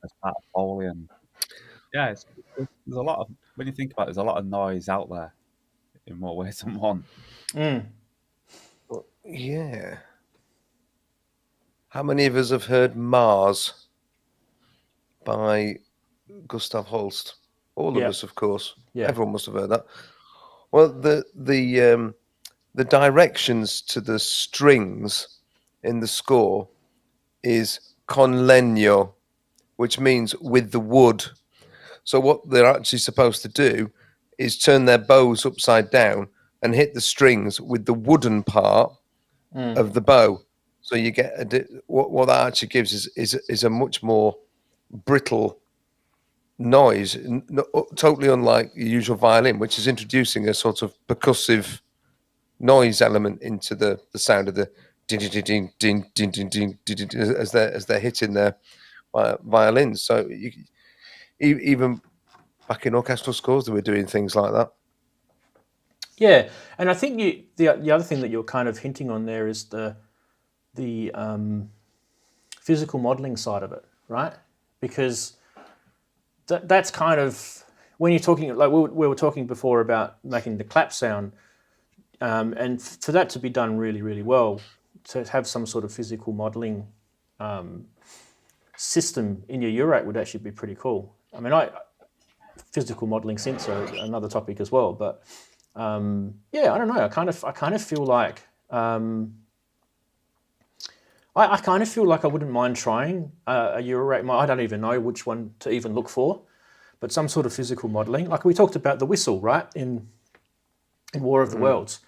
as part of Foley. And yeah, there's a lot of, when you think about it, there's a lot of noise out there in more ways than one. Well, yeah. How many of us have heard Mars by Gustav Holst? All of us, of course. Yeah. Everyone must have heard that. Well, the directions to the strings in the score is con legno, which means with the wood. So what they're actually supposed to do is turn their bows upside down and hit the strings with the wooden part of the bow. So you get what that actually gives is a much more brittle noise, totally unlike the usual violin, which is introducing a sort of percussive noise element into the sound of the ding ding ding ding ding ding ding ding as they're hitting their violins. So even back in orchestral scores, they were doing things like that. Yeah, and I think the other thing that you're kind of hinting on there is the physical modeling side of it, right? Because that's kind of when you're talking, like we were talking before about making the clap sound, and for that to be done really, really well, to have some sort of physical modeling system in your U-rate would actually be pretty cool. I mean, physical modeling synths are another topic as well, but yeah, I don't know. I kind of feel like I kind of feel like I wouldn't mind trying a U-rate. I don't even know which one to even look for, but some sort of physical modeling. Like we talked about the whistle, right, in War of the Worlds,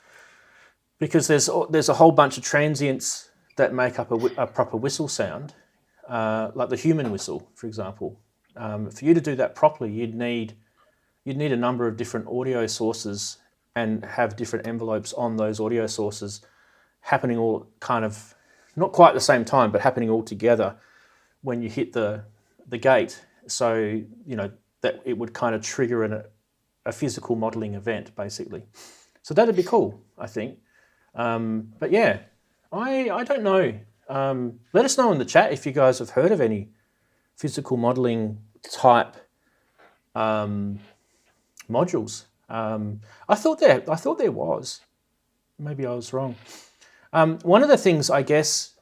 because there's a whole bunch of transients that make up a proper whistle sound, like the human whistle, for example. For you to do that properly, you'd need a number of different audio sources and have different envelopes on those audio sources happening all kind of, not quite at the same time, but happening all together when you hit the gate. So, you know, that it would kind of trigger a physical modeling event, basically. So that'd be cool, I think. But yeah, I don't know. Let us know in the chat if you guys have heard of any physical modeling type modules. I thought there was. maybe I was wrong. One of the things I guess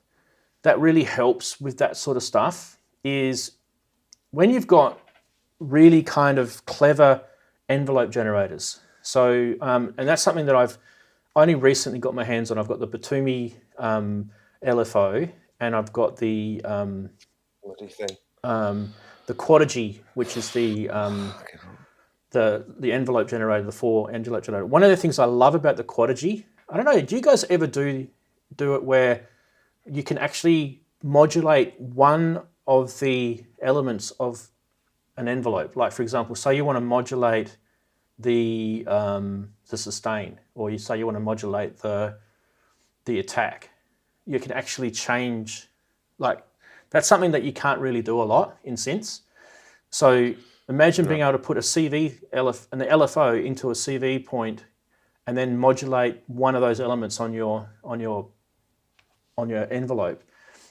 that really helps with that sort of stuff is when you've got really kind of clever envelope generators. So, and that's something that I've only recently got my hands on. I've got the Batumi LFO, and I've got the the Quadigy, which is the envelope generator, the 4 envelope generator. One of the things I love about the Quadigy, I don't know, do you guys ever do it where you can actually modulate one of the elements of an envelope? Like, for example, say you want to modulate the sustain, or you say you want to modulate the attack. You can actually change, like, that's something that you can't really do a lot in synths. So imagine being able to put an LFO into a CV point and then modulate one of those elements on your envelope.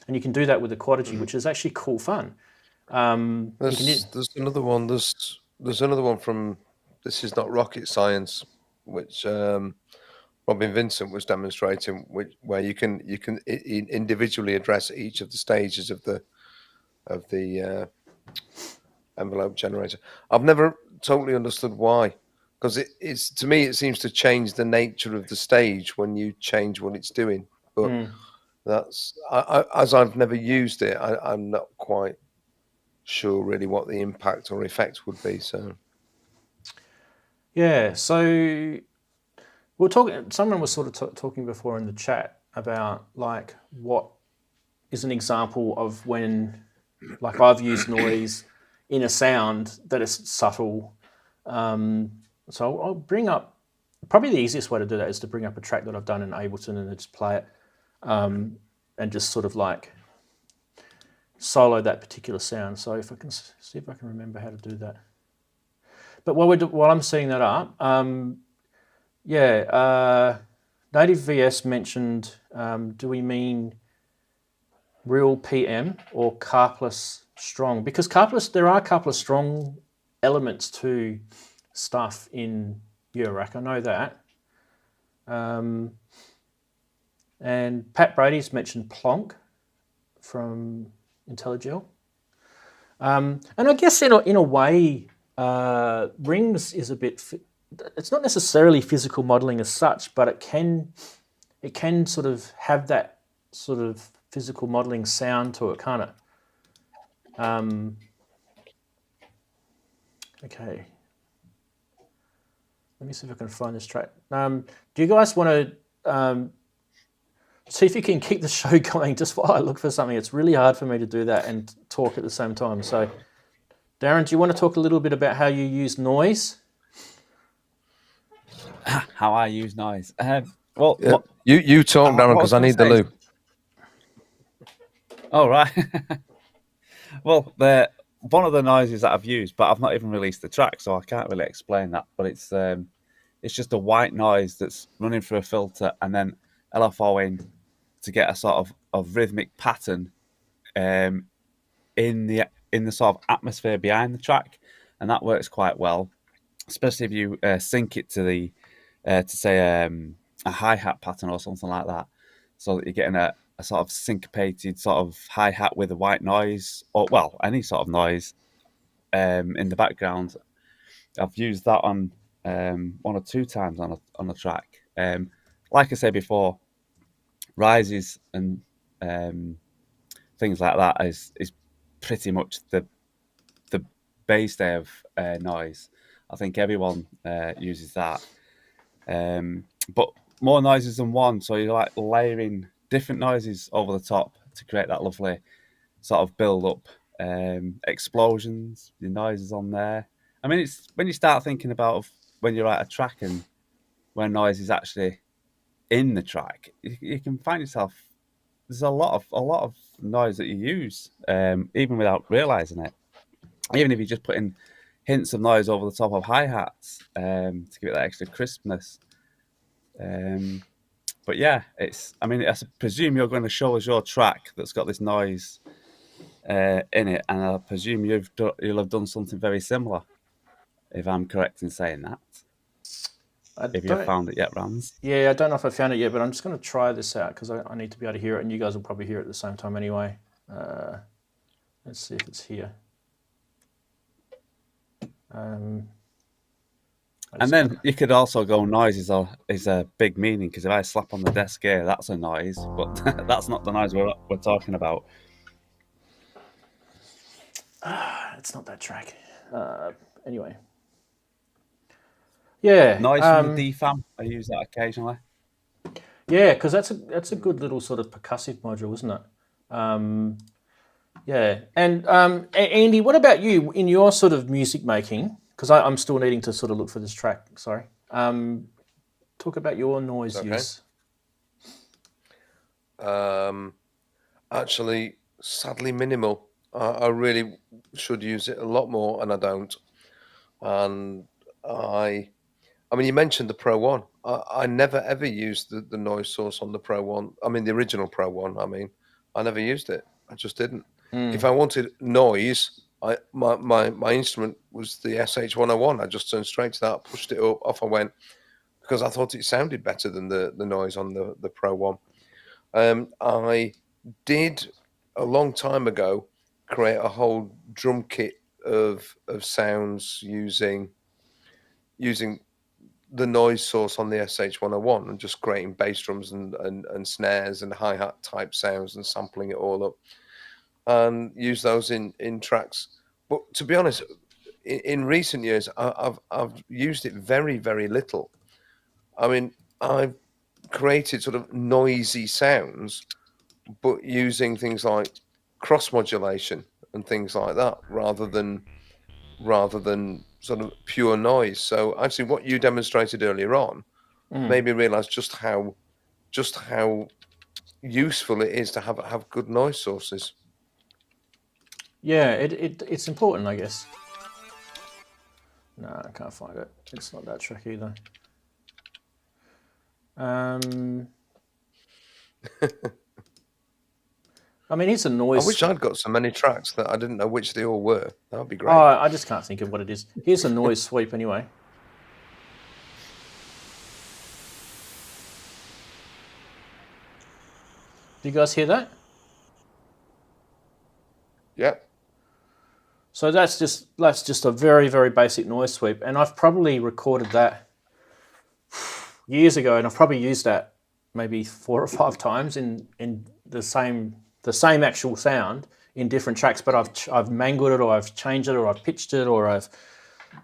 And you can do that with the Quadigy, which is actually cool fun. There's another one. There's another one from, this is not rocket science, which Robin Vincent was demonstrating, where you can individually address each of the stages of the envelope generator. I've never totally understood why, because it's to me it seems to change the nature of the stage when you change what it's doing. But that's as I've never used it, I'm not quite sure really what the impact or effect would be. So yeah, so we're talking. Someone was sort of talking before in the chat about like what is an example of when, like, I've used noise in a sound that is subtle. So I'll bring up, probably the easiest way to do that is to bring up a track that I've done in Ableton and just play it, and just sort of like solo that particular sound. So if I can see if I can remember how to do that. But while I'm setting that up, Native VS mentioned, do we mean real PM or carpless strong? Because there are carpless strong elements to stuff in Eurorack, I know that. And Pat Brady's mentioned Plonk from IntelliGel. And I guess in a way, Rings is a bit, it's not necessarily physical modeling as such, but it can sort of have that sort of physical modeling sound to it, can't it? Okay. Let me see if I can find this track. Do you guys want to see if you can keep the show going just while I look for something? It's really hard for me to do that and talk at the same time. So, Darren, do you want to talk a little bit about how you use noise? How I use noise. Well, yeah. You talk, Darren, because I need the loop. Oh, right. Well, one of the noises that I've used, but I've not even released the track, so I can't really explain that. But it's just a white noise that's running through a filter and then LFOing to get a sort of rhythmic pattern in the sort of atmosphere behind the track, and that works quite well, especially if you sync it to the a hi-hat pattern or something like that, so that you're getting a sort of syncopated sort of hi-hat with a white noise, or well, any sort of noise in the background. I've used that on 1 or 2 times on a track. Like I said before, rises and things like that is pretty much the mainstay of noise. I think everyone uses that, but more noises than one. So you're like layering different noises over the top to create that lovely sort of build up, explosions, the noises on there. I mean, it's when you start thinking about when you write a track and when noise is actually in the track, you can find yourself, there's a lot of noise that you use, even without realizing it. Even if you just put in hints of noise over the top of hi-hats to give it that extra crispness. But yeah, I presume you're going to show us your track that's got this noise in it, and I presume you'll have done something very similar, if I'm correct in saying that. if you found it yet, Rams. Yeah, I don't know if I found it yet, but I'm just going to try this out because I need to be able to hear it, and you guys will probably hear it at the same time anyway. Let's see if it's here. And then you could also go noise is a big meaning, because if I slap on the desk here, that's a noise, but that's not the noise we're talking about. It's not that track. Anyway. Yeah. Noise from the DFAM. I use that occasionally. Yeah, because that's a good little sort of percussive module, isn't it? Yeah. And Andy, what about you in your sort of music making? Because I'm still needing to sort of look for this track. Sorry. Talk about your noise use. Actually, sadly minimal. I really should use it a lot more, and I don't. And I mean, you mentioned the Pro One. I never ever used the noise source on the Pro One. I mean, the original Pro One. I mean, I never used it. I just didn't. If I wanted noise, my instrument was the SH-101. I just turned straight to that, pushed it up, off I went, because I thought it sounded better than the noise on the Pro One. I did a long time ago create a whole drum kit of sounds using the noise source on the SH-101 and just creating bass drums and snares and hi-hat type sounds and sampling it all up and use those in tracks. But to be honest, in recent years, I've used it very, very little. I mean, I've created sort of noisy sounds, but using things like cross modulation and things like that rather than sort of pure noise. So actually what you demonstrated earlier on made me realize just how useful it is to have good noise sources. Yeah, it's important, I guess. No, I can't find it. It's not that track either. I mean, it's a noise. I wish I'd got so many tracks that I didn't know which they all were. That would be great. Oh, I just can't think of what it is. Here's a noise sweep anyway. Do you guys hear that? Yeah. So that's just a very, very basic noise sweep, and I've probably recorded that years ago, and I've probably used that maybe 4 or 5 times in the same actual sound in different tracks, but I've mangled it, or I've changed it, or I've pitched it, or I've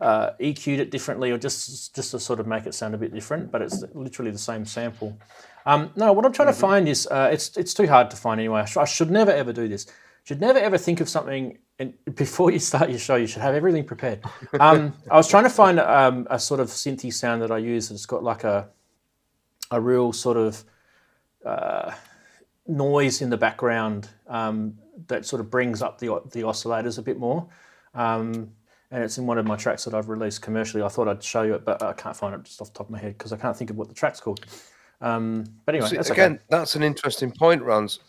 EQ'd it differently, or just to sort of make it sound a bit different, but it's literally the same sample. No, what I'm trying to find is, it's too hard to find anyway. I should never ever do this. Should never ever think of something, and before you start your show, you should have everything prepared. I was trying to find a sort of synthy sound that I use that's got like a real sort of noise in the background that sort of brings up the oscillators a bit more. And it's in one of my tracks that I've released commercially. I thought I'd show you it, but I can't find it just off the top of my head because I can't think of what the track's called. But anyway, See, that's again, okay. That's an interesting point, Rans.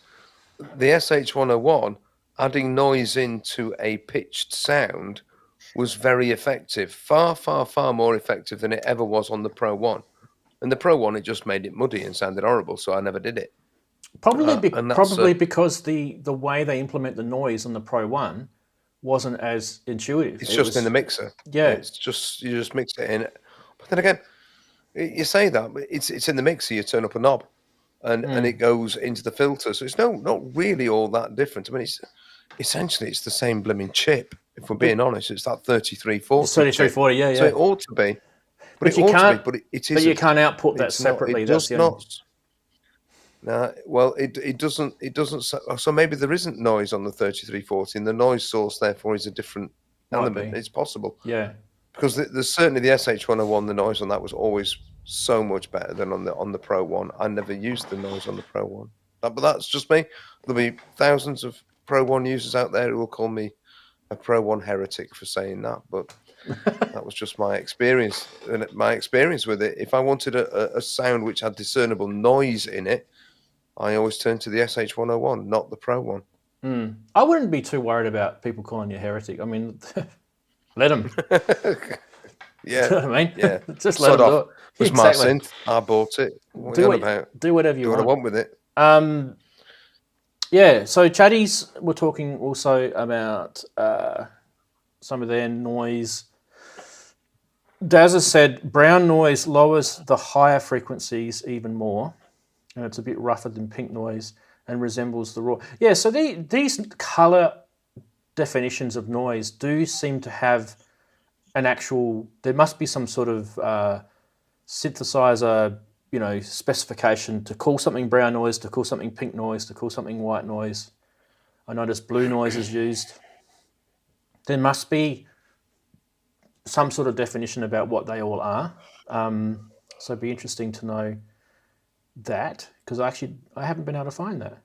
The SH-101, adding noise into a pitched sound was very effective. Far, far, far more effective than it ever was on the Pro One. And the Pro One, it just made it muddy and sounded horrible, so I never did it. Probably because the way they implement the noise on the Pro One wasn't as intuitive. It's just in the mixer. Yeah. It's just, you just mix it in. But then again, you say that, but it's in the mixer, you turn up a knob and it goes into the filter. So it's not really all that different. I mean, essentially it's the same blooming chip, if we're being honest. It's that 3340. It's 3340, yeah. So it ought to be. But it you ought can't, to be, but it isn't. But you can't output that separately. It does not. No, well, it doesn't. So maybe there isn't noise on the 3340, and the noise source therefore is a different element. It's possible. Yeah. Because there's certainly the SH-101. The noise on that was always so much better than on the Pro One. I never used the noise on the Pro One, but that's just me. There'll be thousands of Pro One users out there who will call me a Pro One heretic for saying that, but that was just my experience. And my experience with it, if I wanted a sound which had discernible noise in it, I always turned to the SH-101, not the Pro One. I wouldn't be too worried about people calling you heretic. I mean, let them. Yeah. You know what I mean? Yeah. Just let them do it. was my Exactly. synth. I bought it. What are you on about? Do whatever you Do what I want. want with it. Yeah, so chatties were talking also about some of their noise. Daz has said brown noise lowers the higher frequencies even more, and it's a bit rougher than pink noise and resembles the raw. Yeah, so these color definitions of noise do seem to have an actual, there must be some sort of synthesizer, specification to call something brown noise, to call something pink noise, to call something white noise. I noticed blue noise is used. There must be some sort of definition about what they all are. So it'd be interesting to know that, because I haven't been able to find that.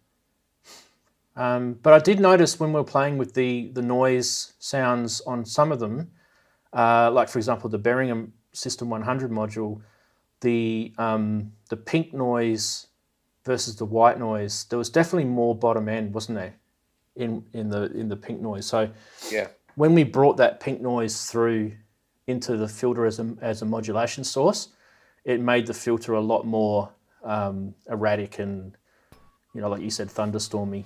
But I did notice when we were playing with the noise sounds on some of them, like for example the Behringer System 100 module, the pink noise versus the white noise, there was definitely more bottom end, wasn't there, in the pink noise. So Yeah. when we brought that pink noise through into the filter as a modulation source, it made the filter a lot more erratic and, like you said, thunderstormy.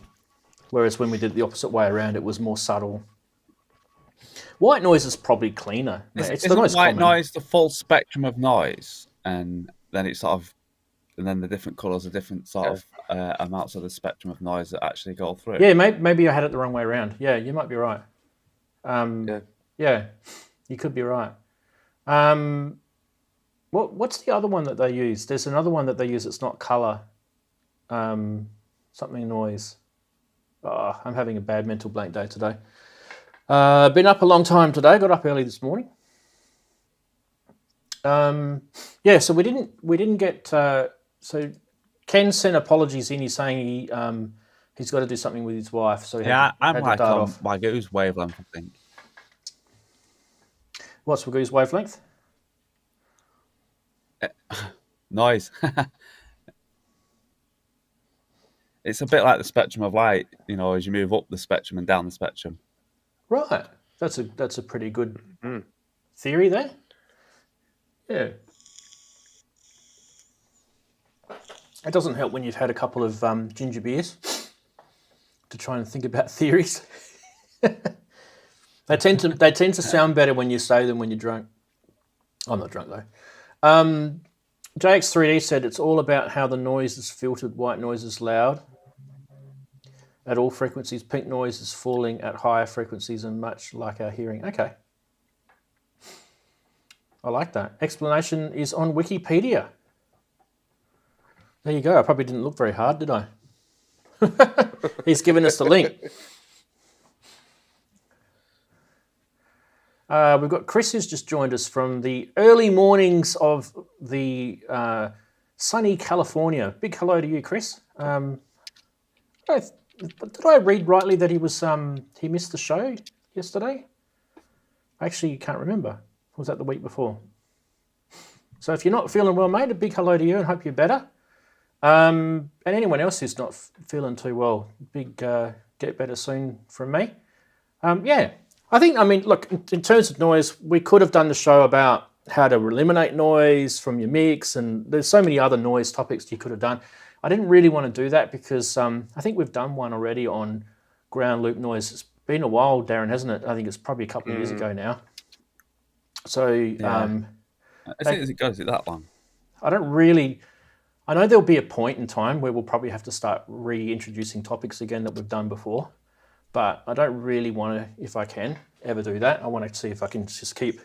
Whereas when we did it the opposite way around, it was more subtle. White noise is probably cleaner. It's the Isn't most white common. noise the full spectrum of noise, and then it's and then the different colours are different sort of amounts of the spectrum of noise that actually go through. Yeah, maybe I had it the wrong way around. Yeah, you might be right. Yeah, you could be right. What's the other one that they use? There's another one that they use. It's not color. Something noise. Oh, I'm having a bad mental blank day today. Been up a long time today. Got up early this morning. Yeah, so we didn't get. So Ken sent apologies in. He's saying he's got to do something with his wife. So I'm like on Wagoo's wavelength, I think. What's Wagoo's wavelength? Noise. It's a bit like the spectrum of light, as you move up the spectrum and down the spectrum. Right. That's a pretty good theory there. Yeah. It doesn't help when you've had a couple of ginger beers to try and think about theories. They tend to sound better when you say them when you're drunk. I'm not drunk though. JX3D said it's all about how the noise is filtered. White noise is loud at all frequencies. Pink noise is falling at higher frequencies, and much like our hearing. Okay. I like that. Explanation is on Wikipedia. There you go. I probably didn't look very hard, did I? He's given us the link. We've got Chris who's just joined us from the early mornings of the sunny California. Big hello to you, Chris. Did I read rightly that he missed the show yesterday? I actually can't remember. Or was that the week before? So if you're not feeling well, mate, a big hello to you and hope you're better. And anyone else who's not feeling too well, big get better soon from me. Yeah. Look, in terms of noise, we could have done the show about how to eliminate noise from your mix, and there's so many other noise topics you could have done. I didn't really want to do that because I think we've done one already on ground loop noise. It's been a while, Darren, hasn't it? I think it's probably a couple of years ago now. So I think it goes that long. I know there'll be a point in time where we'll probably have to start reintroducing topics again that we've done before. But I don't really want to, if I can, ever do that. I want to see if I can just keep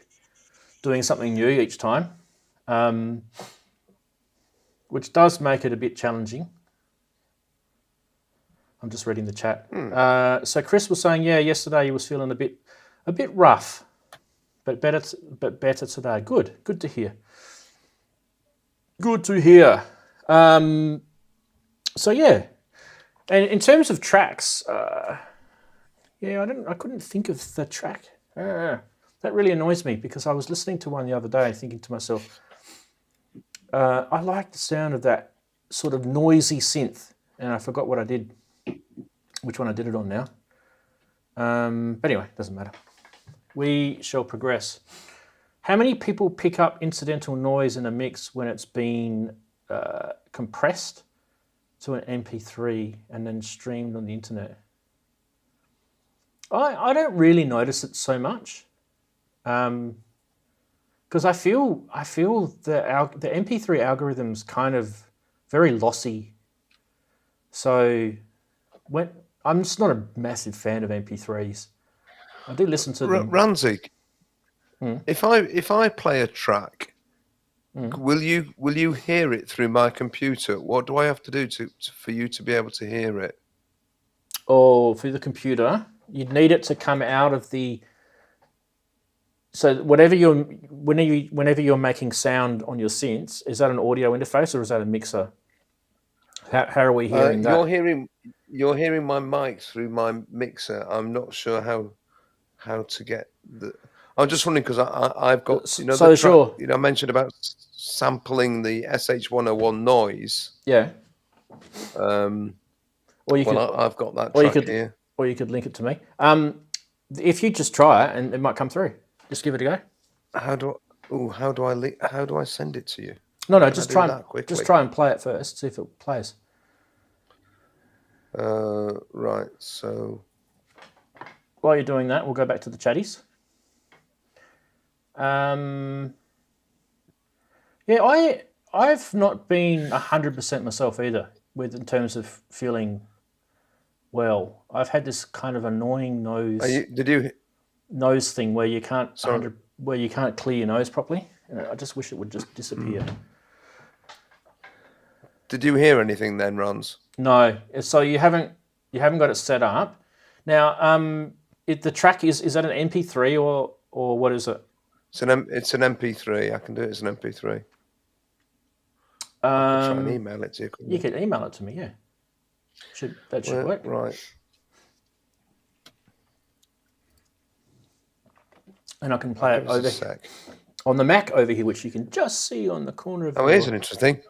doing something new each time, which does make it a bit challenging. I'm just reading the chat. So Chris was saying, yeah, yesterday he was feeling a bit rough, but better today. Good to hear. Good to hear. So yeah, and in terms of tracks. I couldn't think of the track. That really annoys me because I was listening to one the other day thinking to myself, I like the sound of that sort of noisy synth, and I forgot which one I did it on now. But anyway, doesn't matter. We shall progress. how many people pick up incidental noise in a mix when it's been compressed to an MP3 and then streamed on the internet? I don't really notice it so much, because I feel the MP3 algorithm's kind of very lossy. So I'm just not a massive fan of MP3s. I do listen to them. Ramsey, if I play a track, will you hear it through my computer? What do I have to do for you to be able to hear it? Oh, through the computer, you'd need it to come out of the. So whenever you're making sound on your synths, is that an audio interface or is that a mixer? How are we hearing that? You're hearing my mic through my mixer. I'm not sure how to get the. I'm just wondering because I've got sure. I mentioned about sampling the SH101 noise. Yeah. I've got that track here. Or you could link it to me. If you just try it, and it might come through. Just give it a go. How do I send it to you? No, just try and play it first. See if it plays. Right. So while you're doing that, we'll go back to the chatties. Yeah, I've not been 100% myself either in terms of feeling well. I've had this kind of annoying nose thing where you can't clear your nose properly. I just wish it would just disappear. Did you hear anything then, Rons? No. So you haven't got it set up. Now, the track is that an MP3 or what is it? It's an MP3. I can do it as an MP3. I can try and email it to you. You can email it to me, yeah. That should work. Right. And I can play it over on the Mac over here, which you can just see on the corner of. Oh, here's an interesting.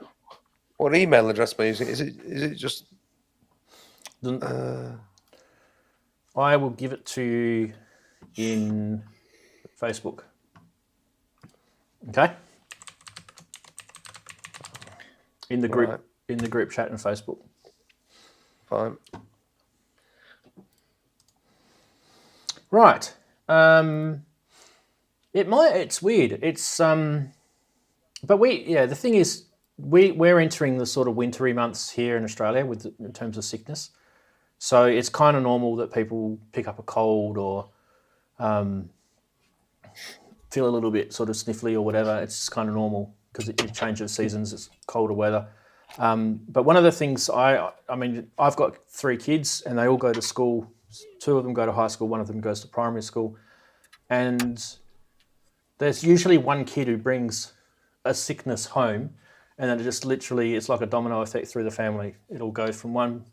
What email address am I using? Is it just? I will give it to you in Facebook. Okay. In the group chat in Facebook. Fine. Right. It's weird. It's but the thing is we're entering the sort of wintry months here in Australia in terms of sickness. So it's kind of normal that people pick up a cold or feel a little bit sort of sniffly or whatever. It's kind of normal because it changes of seasons, it's colder weather. But one of the things I mean, I've got 3 kids and they all go to school. 2 of them go to high school, 1 of them goes to primary school. And there's usually one kid who brings a sickness home, and then it just literally, it's like a domino effect through the family. It'll go from one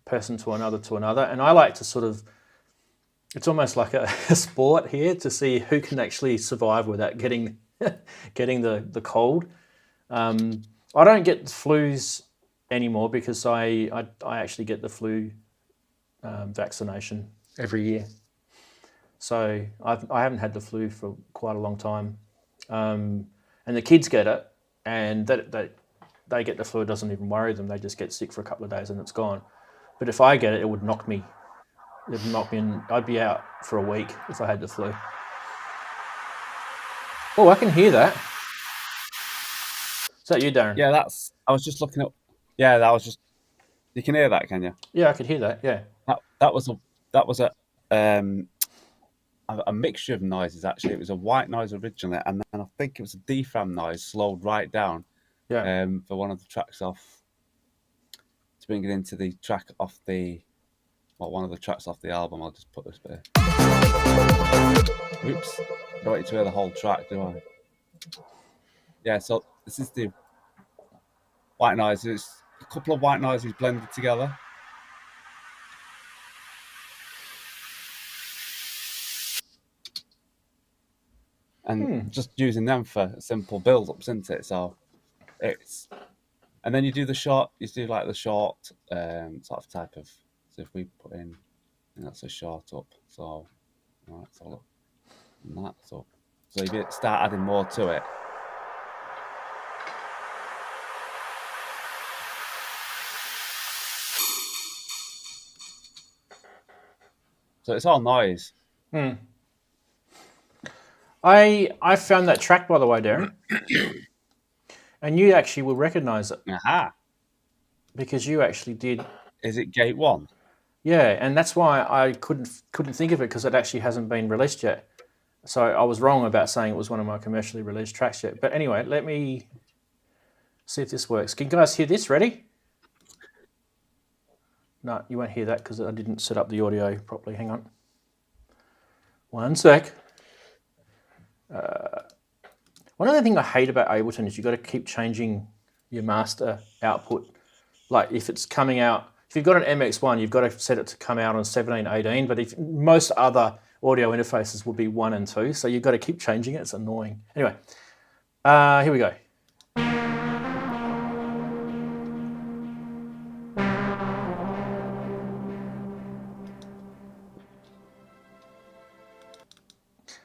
person to another. And I like to sort of, it's almost like a sport here to see who can actually survive without getting the cold. I don't get flus anymore because I actually get the flu vaccination every year. So I haven't had the flu for quite a long time. And the kids get it, and they get the flu. It doesn't even worry them. They just get sick for a couple of days and it's gone. But if I get it, it would knock me. It would knock me in. I'd be out for a week if I had the flu. Oh, I can hear that. Is that you, Darren? Yeah, I was just looking up. Yeah, that was just. You can hear that, can you? Yeah, I could hear that. Yeah. That was a mixture of noises. Actually, it was a white noise originally, and then I think it was a DFRAM noise slowed right down. Yeah. For one of the tracks off. To bring it into the track off one of the tracks off the album. I'll just put this bit. Oops! I don't want you to hear the whole track, do I? Yeah. So this is the white noise. It's a couple of white noises blended together. And just using them for simple build-ups, isn't it? So it's, and then you do the short sort of type of. So if we put in, that's a short up. So right, so look, and that's up. So you start adding more to it. So it's all noise. I found that track, by the way, Darren. And you actually will recognise it. Aha. Because you actually did. Is it Gate 1? Yeah, and that's why I couldn't think of it, because it actually hasn't been released yet. So I was wrong about saying it was one of my commercially released tracks yet. But anyway, let me see if this works. Can you guys hear this? Ready? No, you won't hear that because I didn't set up the audio properly. Hang on. One sec. One other thing I hate about Ableton is you've got to keep changing your master output. Like if it's coming out, if you've got an MX1, you've got to set it to come out on 1718, but if most other audio interfaces will be 1 and 2, so you've got to keep changing it. It's annoying. Anyway, here we go.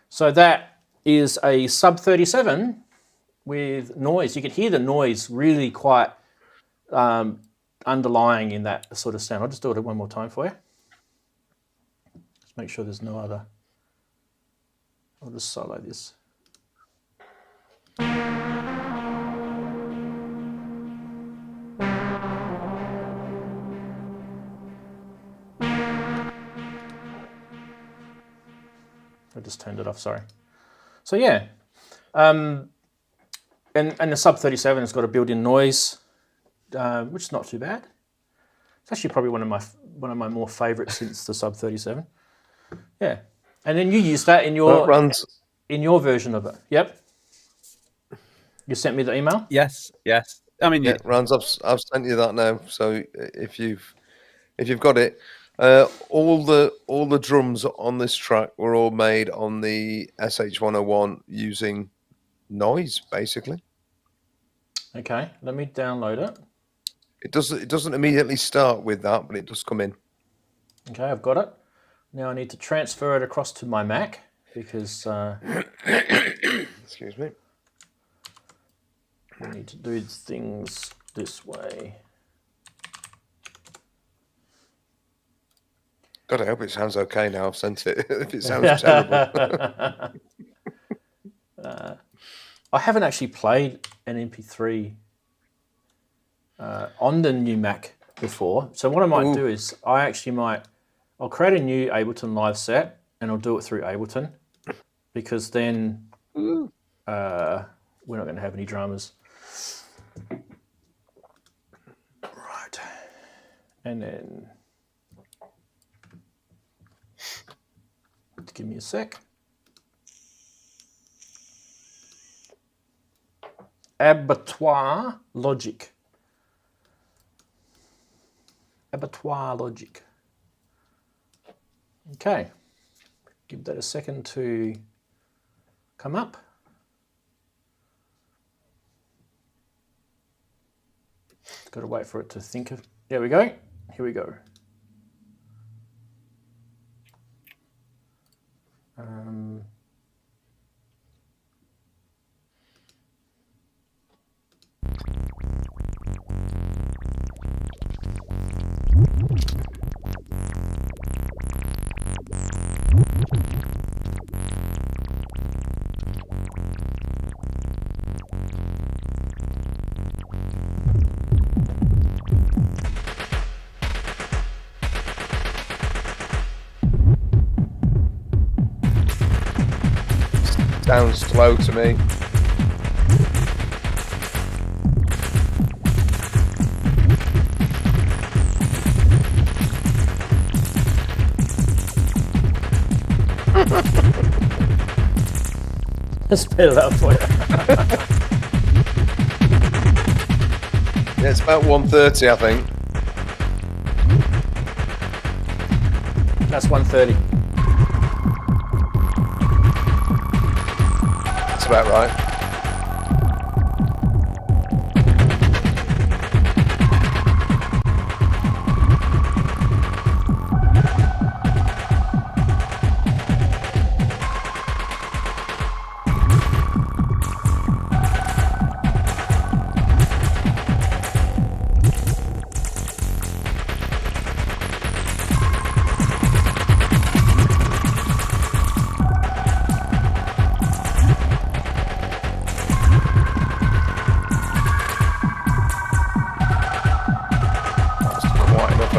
So that is a sub 37 with noise. You can hear the noise really quite underlying in that sort of sound. I'll just do it one more time for you. Just make sure there's no other. I'll just solo this. I just turned it off, sorry. So yeah, and the sub 37 has got a built-in noise, which is not too bad. It's actually probably one of my more favourites since the sub 37. Yeah, and then you use that in your version of it. Yep. You sent me the email. Yes. I mean, yeah, Rans, I've sent you that now. So if you've got it. All the drums on this track were all made on the SH101 using noise, basically. Okay, let me download it. It doesn't immediately start with that, but it does come in. Okay, I've got it. Now I need to transfer it across to my Mac because excuse me. We need to do things this way. God, I hope it sounds okay now. I've sent it. If it sounds terrible. I haven't actually played an MP3 on the new Mac before. So what I might do is I'll create a new Ableton live set and I'll do it through Ableton because then we're not going to have any dramas. Right. And then give me a sec. Abattoir Logic. Okay. Give that a second to come up. Got to wait for it to think of. There we go. Here we go. Sounds slow to me. Let's spit it out for you. Yeah, it's about 130, I think. That's 130. That's about right.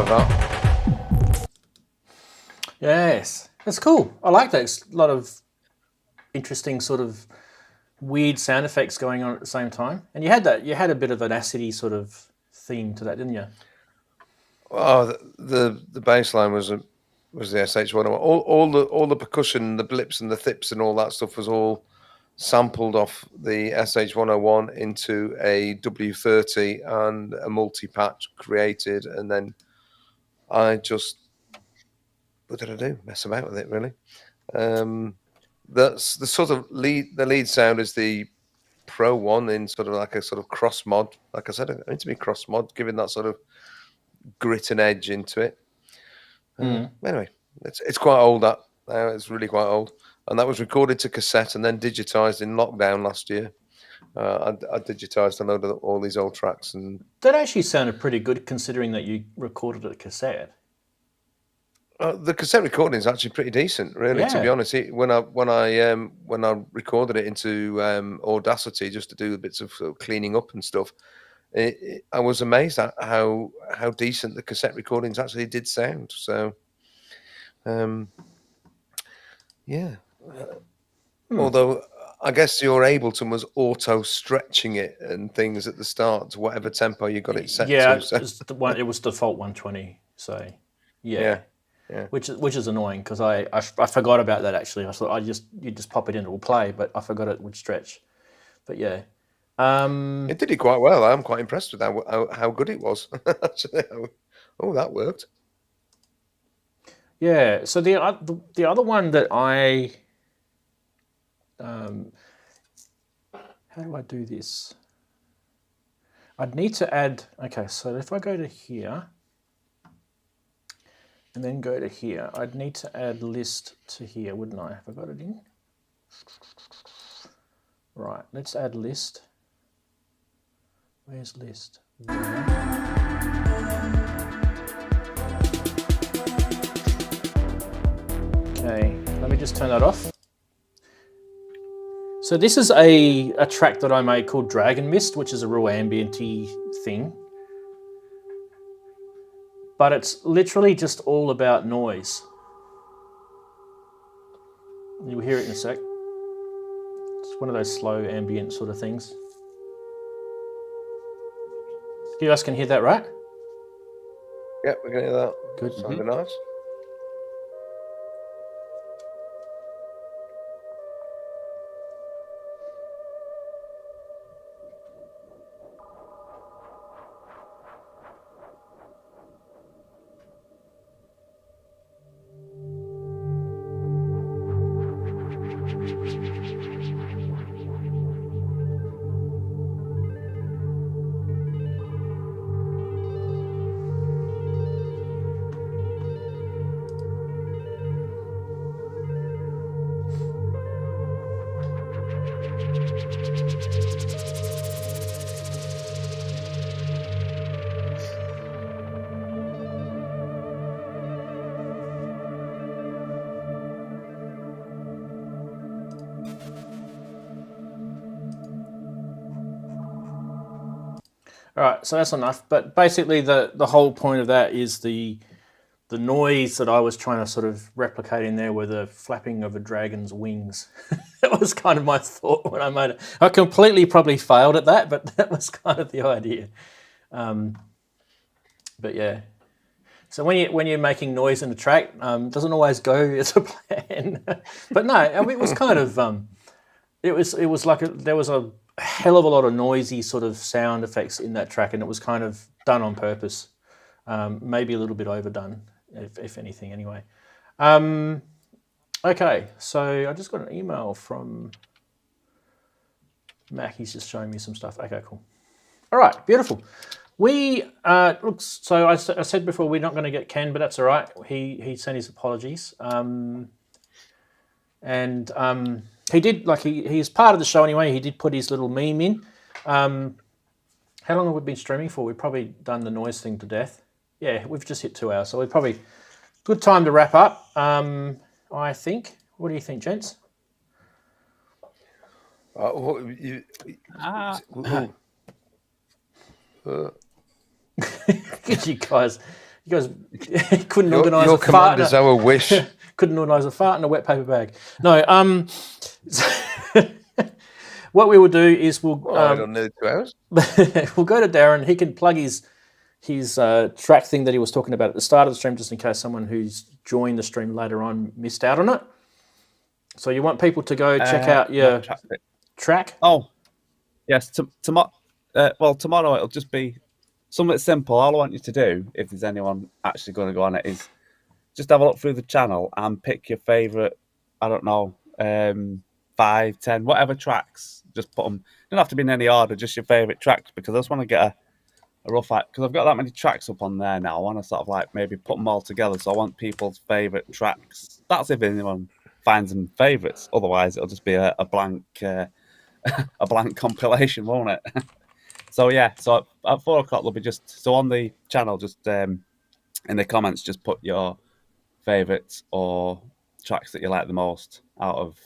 like that. Yes, that's cool. I like that. It's a lot of interesting sort of weird sound effects going on at the same time. And you had a bit of an acidy sort of theme to that, didn't you? Oh, the bass line was the SH101. All the percussion, the blips and the thips and all that stuff was all sampled off the SH101 into a W30 and a multi-patch created, and then I just, what did I do? Mess about with it, really. That's the sort of lead sound is the Pro one in sort of like a sort of cross mod. Like I said, I meant to be cross mod, giving that sort of grit and edge into it. Anyway, it's quite old. That it's really quite old, and that was recorded to cassette and then digitized in lockdown last year. I digitized a load of all these old tracks, and that actually sounded pretty good considering that you recorded a cassette. The cassette recording is actually pretty decent, really. Yeah. To be honest, when I recorded it into Audacity just to do bits of, sort of cleaning up and stuff, I was amazed at how decent the cassette recordings actually did sound. So, yeah. Although I guess your Ableton was auto stretching it and things at the start to whatever tempo you got it set to. So. It was default 120. So, yeah. Which is annoying because I forgot about that actually. I thought you just pop it in, it will play, but I forgot it would stretch. But yeah. It did it quite well. I'm quite impressed with how good it was. Oh, that worked. Yeah. So the other one that I how do I do this? I'd need to add. Okay, so if I go to here and then go to here, I'd need to add list to here, wouldn't I? Have I got it in? Right. Let's add list. Where's list? There. Okay, let me just turn that off. So this is a track that I made called Dragon Mist, which is a real ambient-y thing. But it's literally just all about noise. You'll hear it in a sec. It's one of those slow ambient sort of things. You guys can hear that, right? Yeah, we can hear that. Good. Sounded nice. All right, so that's enough. But basically, the whole point of that is the noise that I was trying to sort of replicate in there were the flapping of a dragon's wings. That was kind of my thought when I made it. I completely probably failed at that, but that was kind of the idea. But yeah. So when you're making noise in a track, it doesn't always go as a plan. But no, I mean, it was kind of it was like there was a hell of a lot of noisy sort of sound effects in that track, and it was kind of done on purpose. Maybe a little bit overdone, if anything, anyway. Okay, so I just got an email from Mac. He's just showing me some stuff. Okay, cool. All right, beautiful. We looks. So I said before we're not going to get Ken, but that's all right. He sent his apologies. He did, like, he's part of the show anyway. He did put his little meme in. How long have we been streaming for? We've probably done the noise thing to death. Yeah, we've just hit 2 hours, so we're probably good time to wrap up. I think. What do you think, gents? He goes, he couldn't organise Your a fart. command is our wish. Couldn't organise a fart in a wet paper bag. No. What we will do is we'll I don't know 2 hours. we'll go to Darren. He can plug his track thing that he was talking about at the start of the stream, just in case someone who's joined the stream later on missed out on it. So you want people to go check out your track? Oh, yes. Tomorrow it'll just be something simple. All I want you to do, if there's anyone actually going to go on it, is just have a look through the channel and pick your favourite, I don't know, 5, 10, whatever tracks. Just put them. Don't have to be in any order, just your favourite tracks, because I just want to get a rough idea, because I've got that many tracks up on there now. I want to sort of like maybe put them all together. So I want people's favourite tracks. That's if anyone finds them favourites. Otherwise, it'll just be a blank a blank compilation, won't it? So yeah. So at 4 o'clock there'll be so on the channel, just in the comments, just put your favourites or tracks that you like the most out of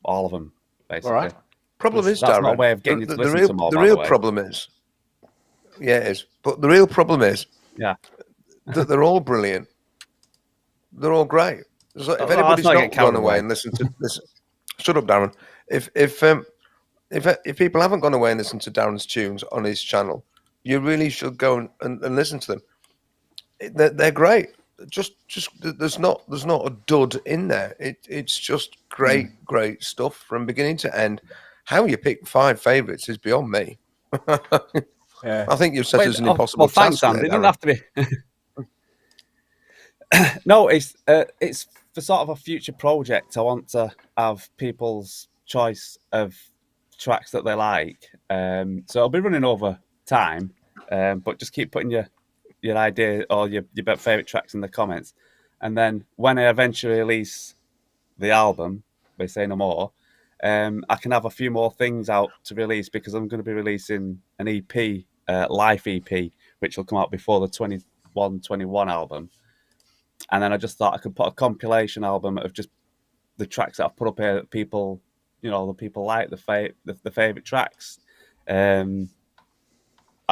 all of them, basically. All right. Problem is, that's Darren, not a way of getting you to listen to more. The real problem is, yeah, it is. But the real problem is, yeah, that they're all brilliant. They're all great. So if anybody's not gone away and listened to this, shut up, Darren. If people haven't gone away and listened to Darren's tunes on his channel, you really should go and listen to them. They're great. Just there's not a dud in there. It's just great stuff from beginning to end. How you pick 5 favourites is beyond me. Yeah. I think you've set us an impossible task. Thanks, Andy. It didn't have to be. No, it's for sort of a future project. I want to have people's choice of tracks that they like. So I'll be running over time, but just keep putting your idea or your favourite tracks in the comments. And then when I eventually release the album, by Say No More, I can have a few more things out to release, because I'm going to be releasing an EP, live EP, which will come out before the 21 album. And then I just thought I could put a compilation album of just the tracks that I've put up here that people, the people like, the favourite tracks. I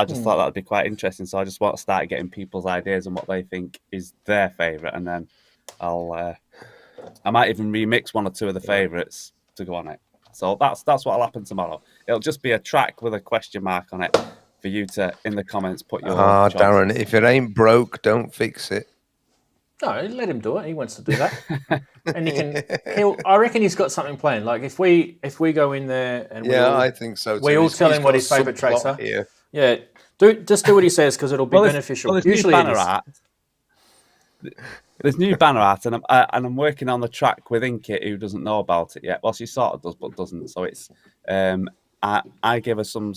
just thought that would be quite interesting. So I just want to start getting people's ideas on what they think is their favourite. And then I might even remix 1 or 2 of the favourites to go on it. So that's what'll happen tomorrow. It'll just be a track with a question mark on it for you to, in the comments, put your choices. Darren, if it ain't broke, don't fix it. No, let him do it. He wants to do that, and he can. I reckon he's got something planned. Like if we go in there and I think so too. We all tell him what his favourite tracks are. Here. Yeah, just do what he says, because it'll be beneficial. There's Usually, new banner art. There's new banner art, and I'm working on the track with Inkit, who doesn't know about it yet. Well, she sort of does, but doesn't. So it's I gave her some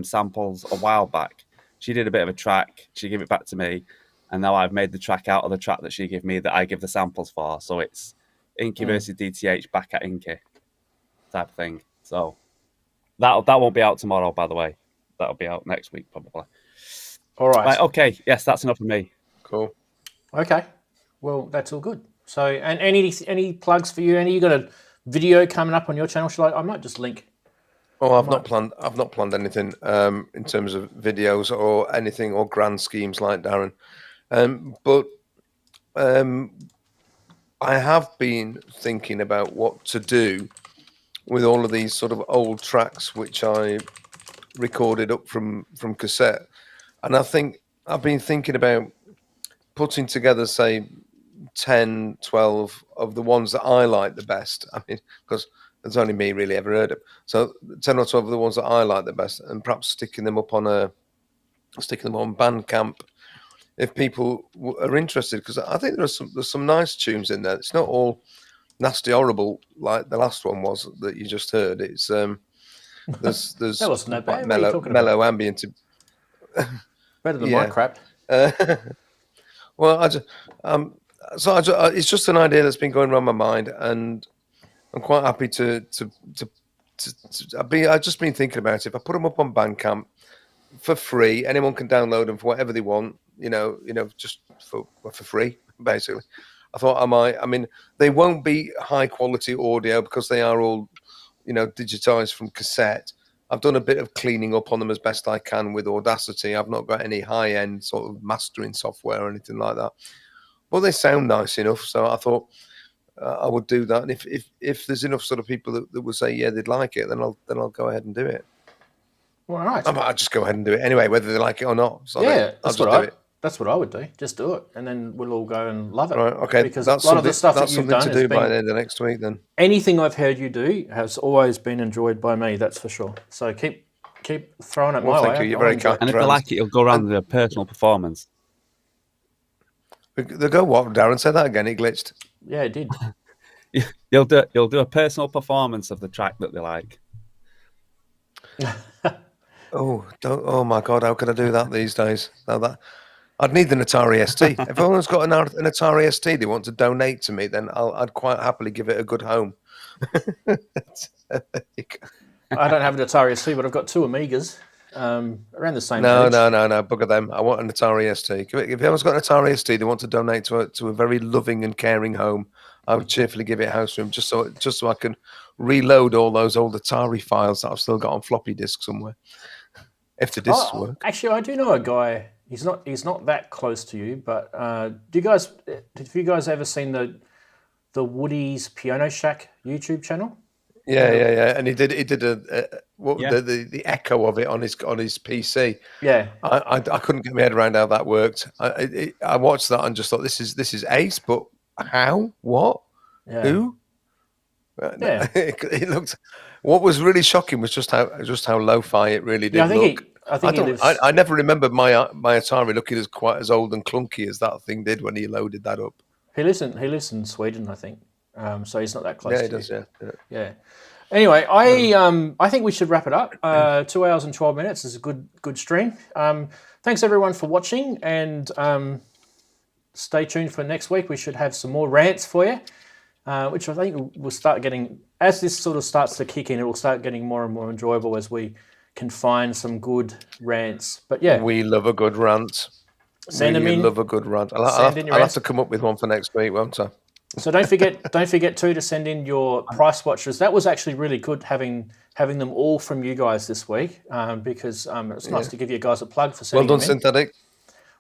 samples a while back. She did a bit of a track. She gave it back to me, and now I've made the track out of the track that she gave me that I give the samples for. So it's Inky versus DTH back at Inky type of thing. So that won't be out tomorrow, by the way. That'll be out next week, probably. All right. Okay. Yes, that's enough for me. Cool. Okay. Well, that's all good. So, and any plugs for you? You got a video coming up on your channel? I might just link. Oh, I've not planned anything in terms of videos or anything or grand schemes like Darren. But I have been thinking about what to do with all of these sort of old tracks which I recorded up from cassette. And I think I've been thinking about putting together, say, 10, 12 of the ones that I like the best. I mean, because there's only me really ever heard of. So 10 or 12 of the ones that I like the best, and perhaps sticking them on Bandcamp if people are interested, because I think there's some nice tunes in there. It's not all nasty horrible like the last one was that you just heard. It's there's that wasn't that bad. mellow ambient. Better than my crap. Well, it's just an idea that's been going around my mind, and I'm quite happy I've just been thinking about it. If I put them up on Bandcamp for free, anyone can download them for whatever they want. Just for free, basically. I thought I might. I mean, they won't be high quality audio because they are all, digitized from cassette. I've done a bit of cleaning up on them as best I can with Audacity. I've not got any high-end sort of mastering software or anything like that. Well, they sound nice enough, so I thought I would do that. And if there's enough sort of people that would say yeah they'd like it, then I'll go ahead and do it. All right. I might just go ahead and do it anyway, whether they like it or not. So Yeah, I'll just do it. That's what I would do. Just do it, and then we'll all go and love it. Right, okay. Because that's a lot of the stuff that that's you've something done to do by has the been end of next week. Then anything I've heard you do has always been enjoyed by me. That's for sure. So keep throwing it my way. thank you. You're very kind. And if they like it, you'll go around with a personal performance. They go what? Darren, say that again. It glitched. Yeah, it did. You'll do a personal performance of the track that they like. Oh my God! How could I do that these days? Now that I'd need an Atari ST. If anyone's got an Atari ST they want to donate to me, then I'd quite happily give it a good home. I don't have an Atari ST, but I've got two Amigas around the same age. No. Bugger them. I want an Atari ST. If anyone's got an Atari ST they want to donate to a very loving and caring home, I would cheerfully give it house room just so I can reload all those old Atari files that I've still got on floppy disk somewhere. If the discs work. Actually, I do know a guy. He's not that close to you, but have you guys ever seen the Woody's Piano Shack YouTube channel? Yeah. And he did the echo of it on his PC. Yeah, I couldn't get my head around how that worked. I watched that and just thought this is ace, but how? What? Yeah. Who? Yeah. It looked. What was really shocking was just how lo-fi it really did look. I never remembered my Atari looking quite as old and clunky as that thing did when he loaded that up. He lives in Sweden, I think. So he's not that close. Yeah, he to does. you. Yeah. Anyway, I think we should wrap it up. 2 hours and 12 minutes is a good stream. Thanks everyone for watching, and stay tuned for next week. We should have some more rants for you, which I think will start getting, as this sort of starts to kick in, it will start getting more and more enjoyable as we can find some good rants. But yeah, we love a good rant. Send them in. Love a good rant. I'll have to come up with one for next week, won't I? So don't forget too to send in your price watchers. That was actually really good having them all from you guys this week, because it's nice to give you guys a plug for sending well done, them in. Synthetic.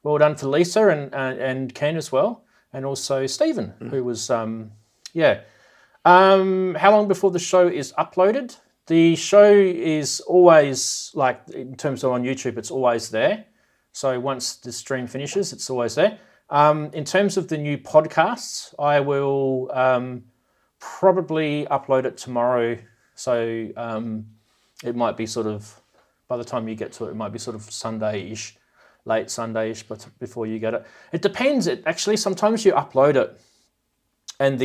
Well done for Lisa and Ken as well, and also Stephen, who was How long before the show is uploaded? The show is always, like, in terms of on YouTube, it's always there. So once the stream finishes, it's always there. In terms of the new podcasts, I will probably upload it tomorrow. So it might be sort of, by the time you get to it, it might be sort of Sunday-ish, late Sunday-ish, but before you get it. It depends. Actually, sometimes you upload it and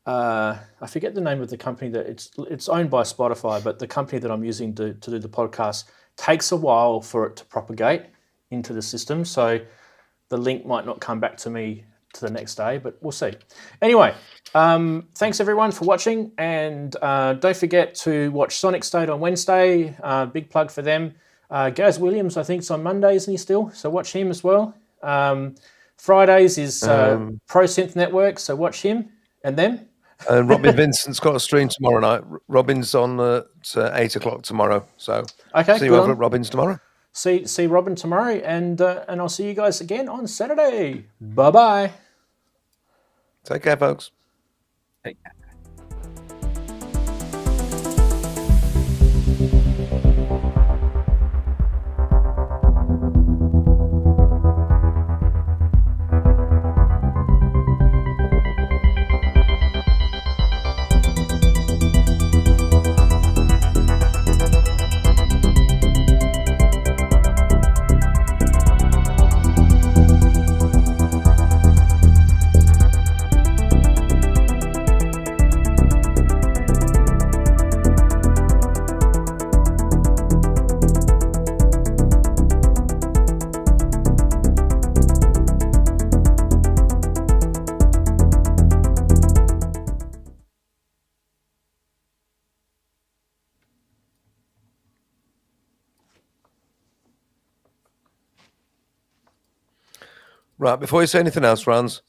I forget the name of the company that it's owned by Spotify, but the company that I'm using to do the podcast takes a while for it to propagate into the system. So the link might not come back to me to the next day, but we'll see. Anyway, thanks everyone for watching, and don't forget to watch Sonic State on Wednesday. Big plug for them. Gaz Williams, I think, is on Monday, isn't he still? So watch him as well. Fridays is Pro Synth Network, so watch him and them. And Robin Vincent's got a stream tomorrow night. Robin's on at 8 o'clock tomorrow. So okay, see you over at Robin's tomorrow. See Robin tomorrow, and I'll see you guys again on Saturday. Bye-bye. Take care, folks. Take care. Right, before you say anything else, Rans,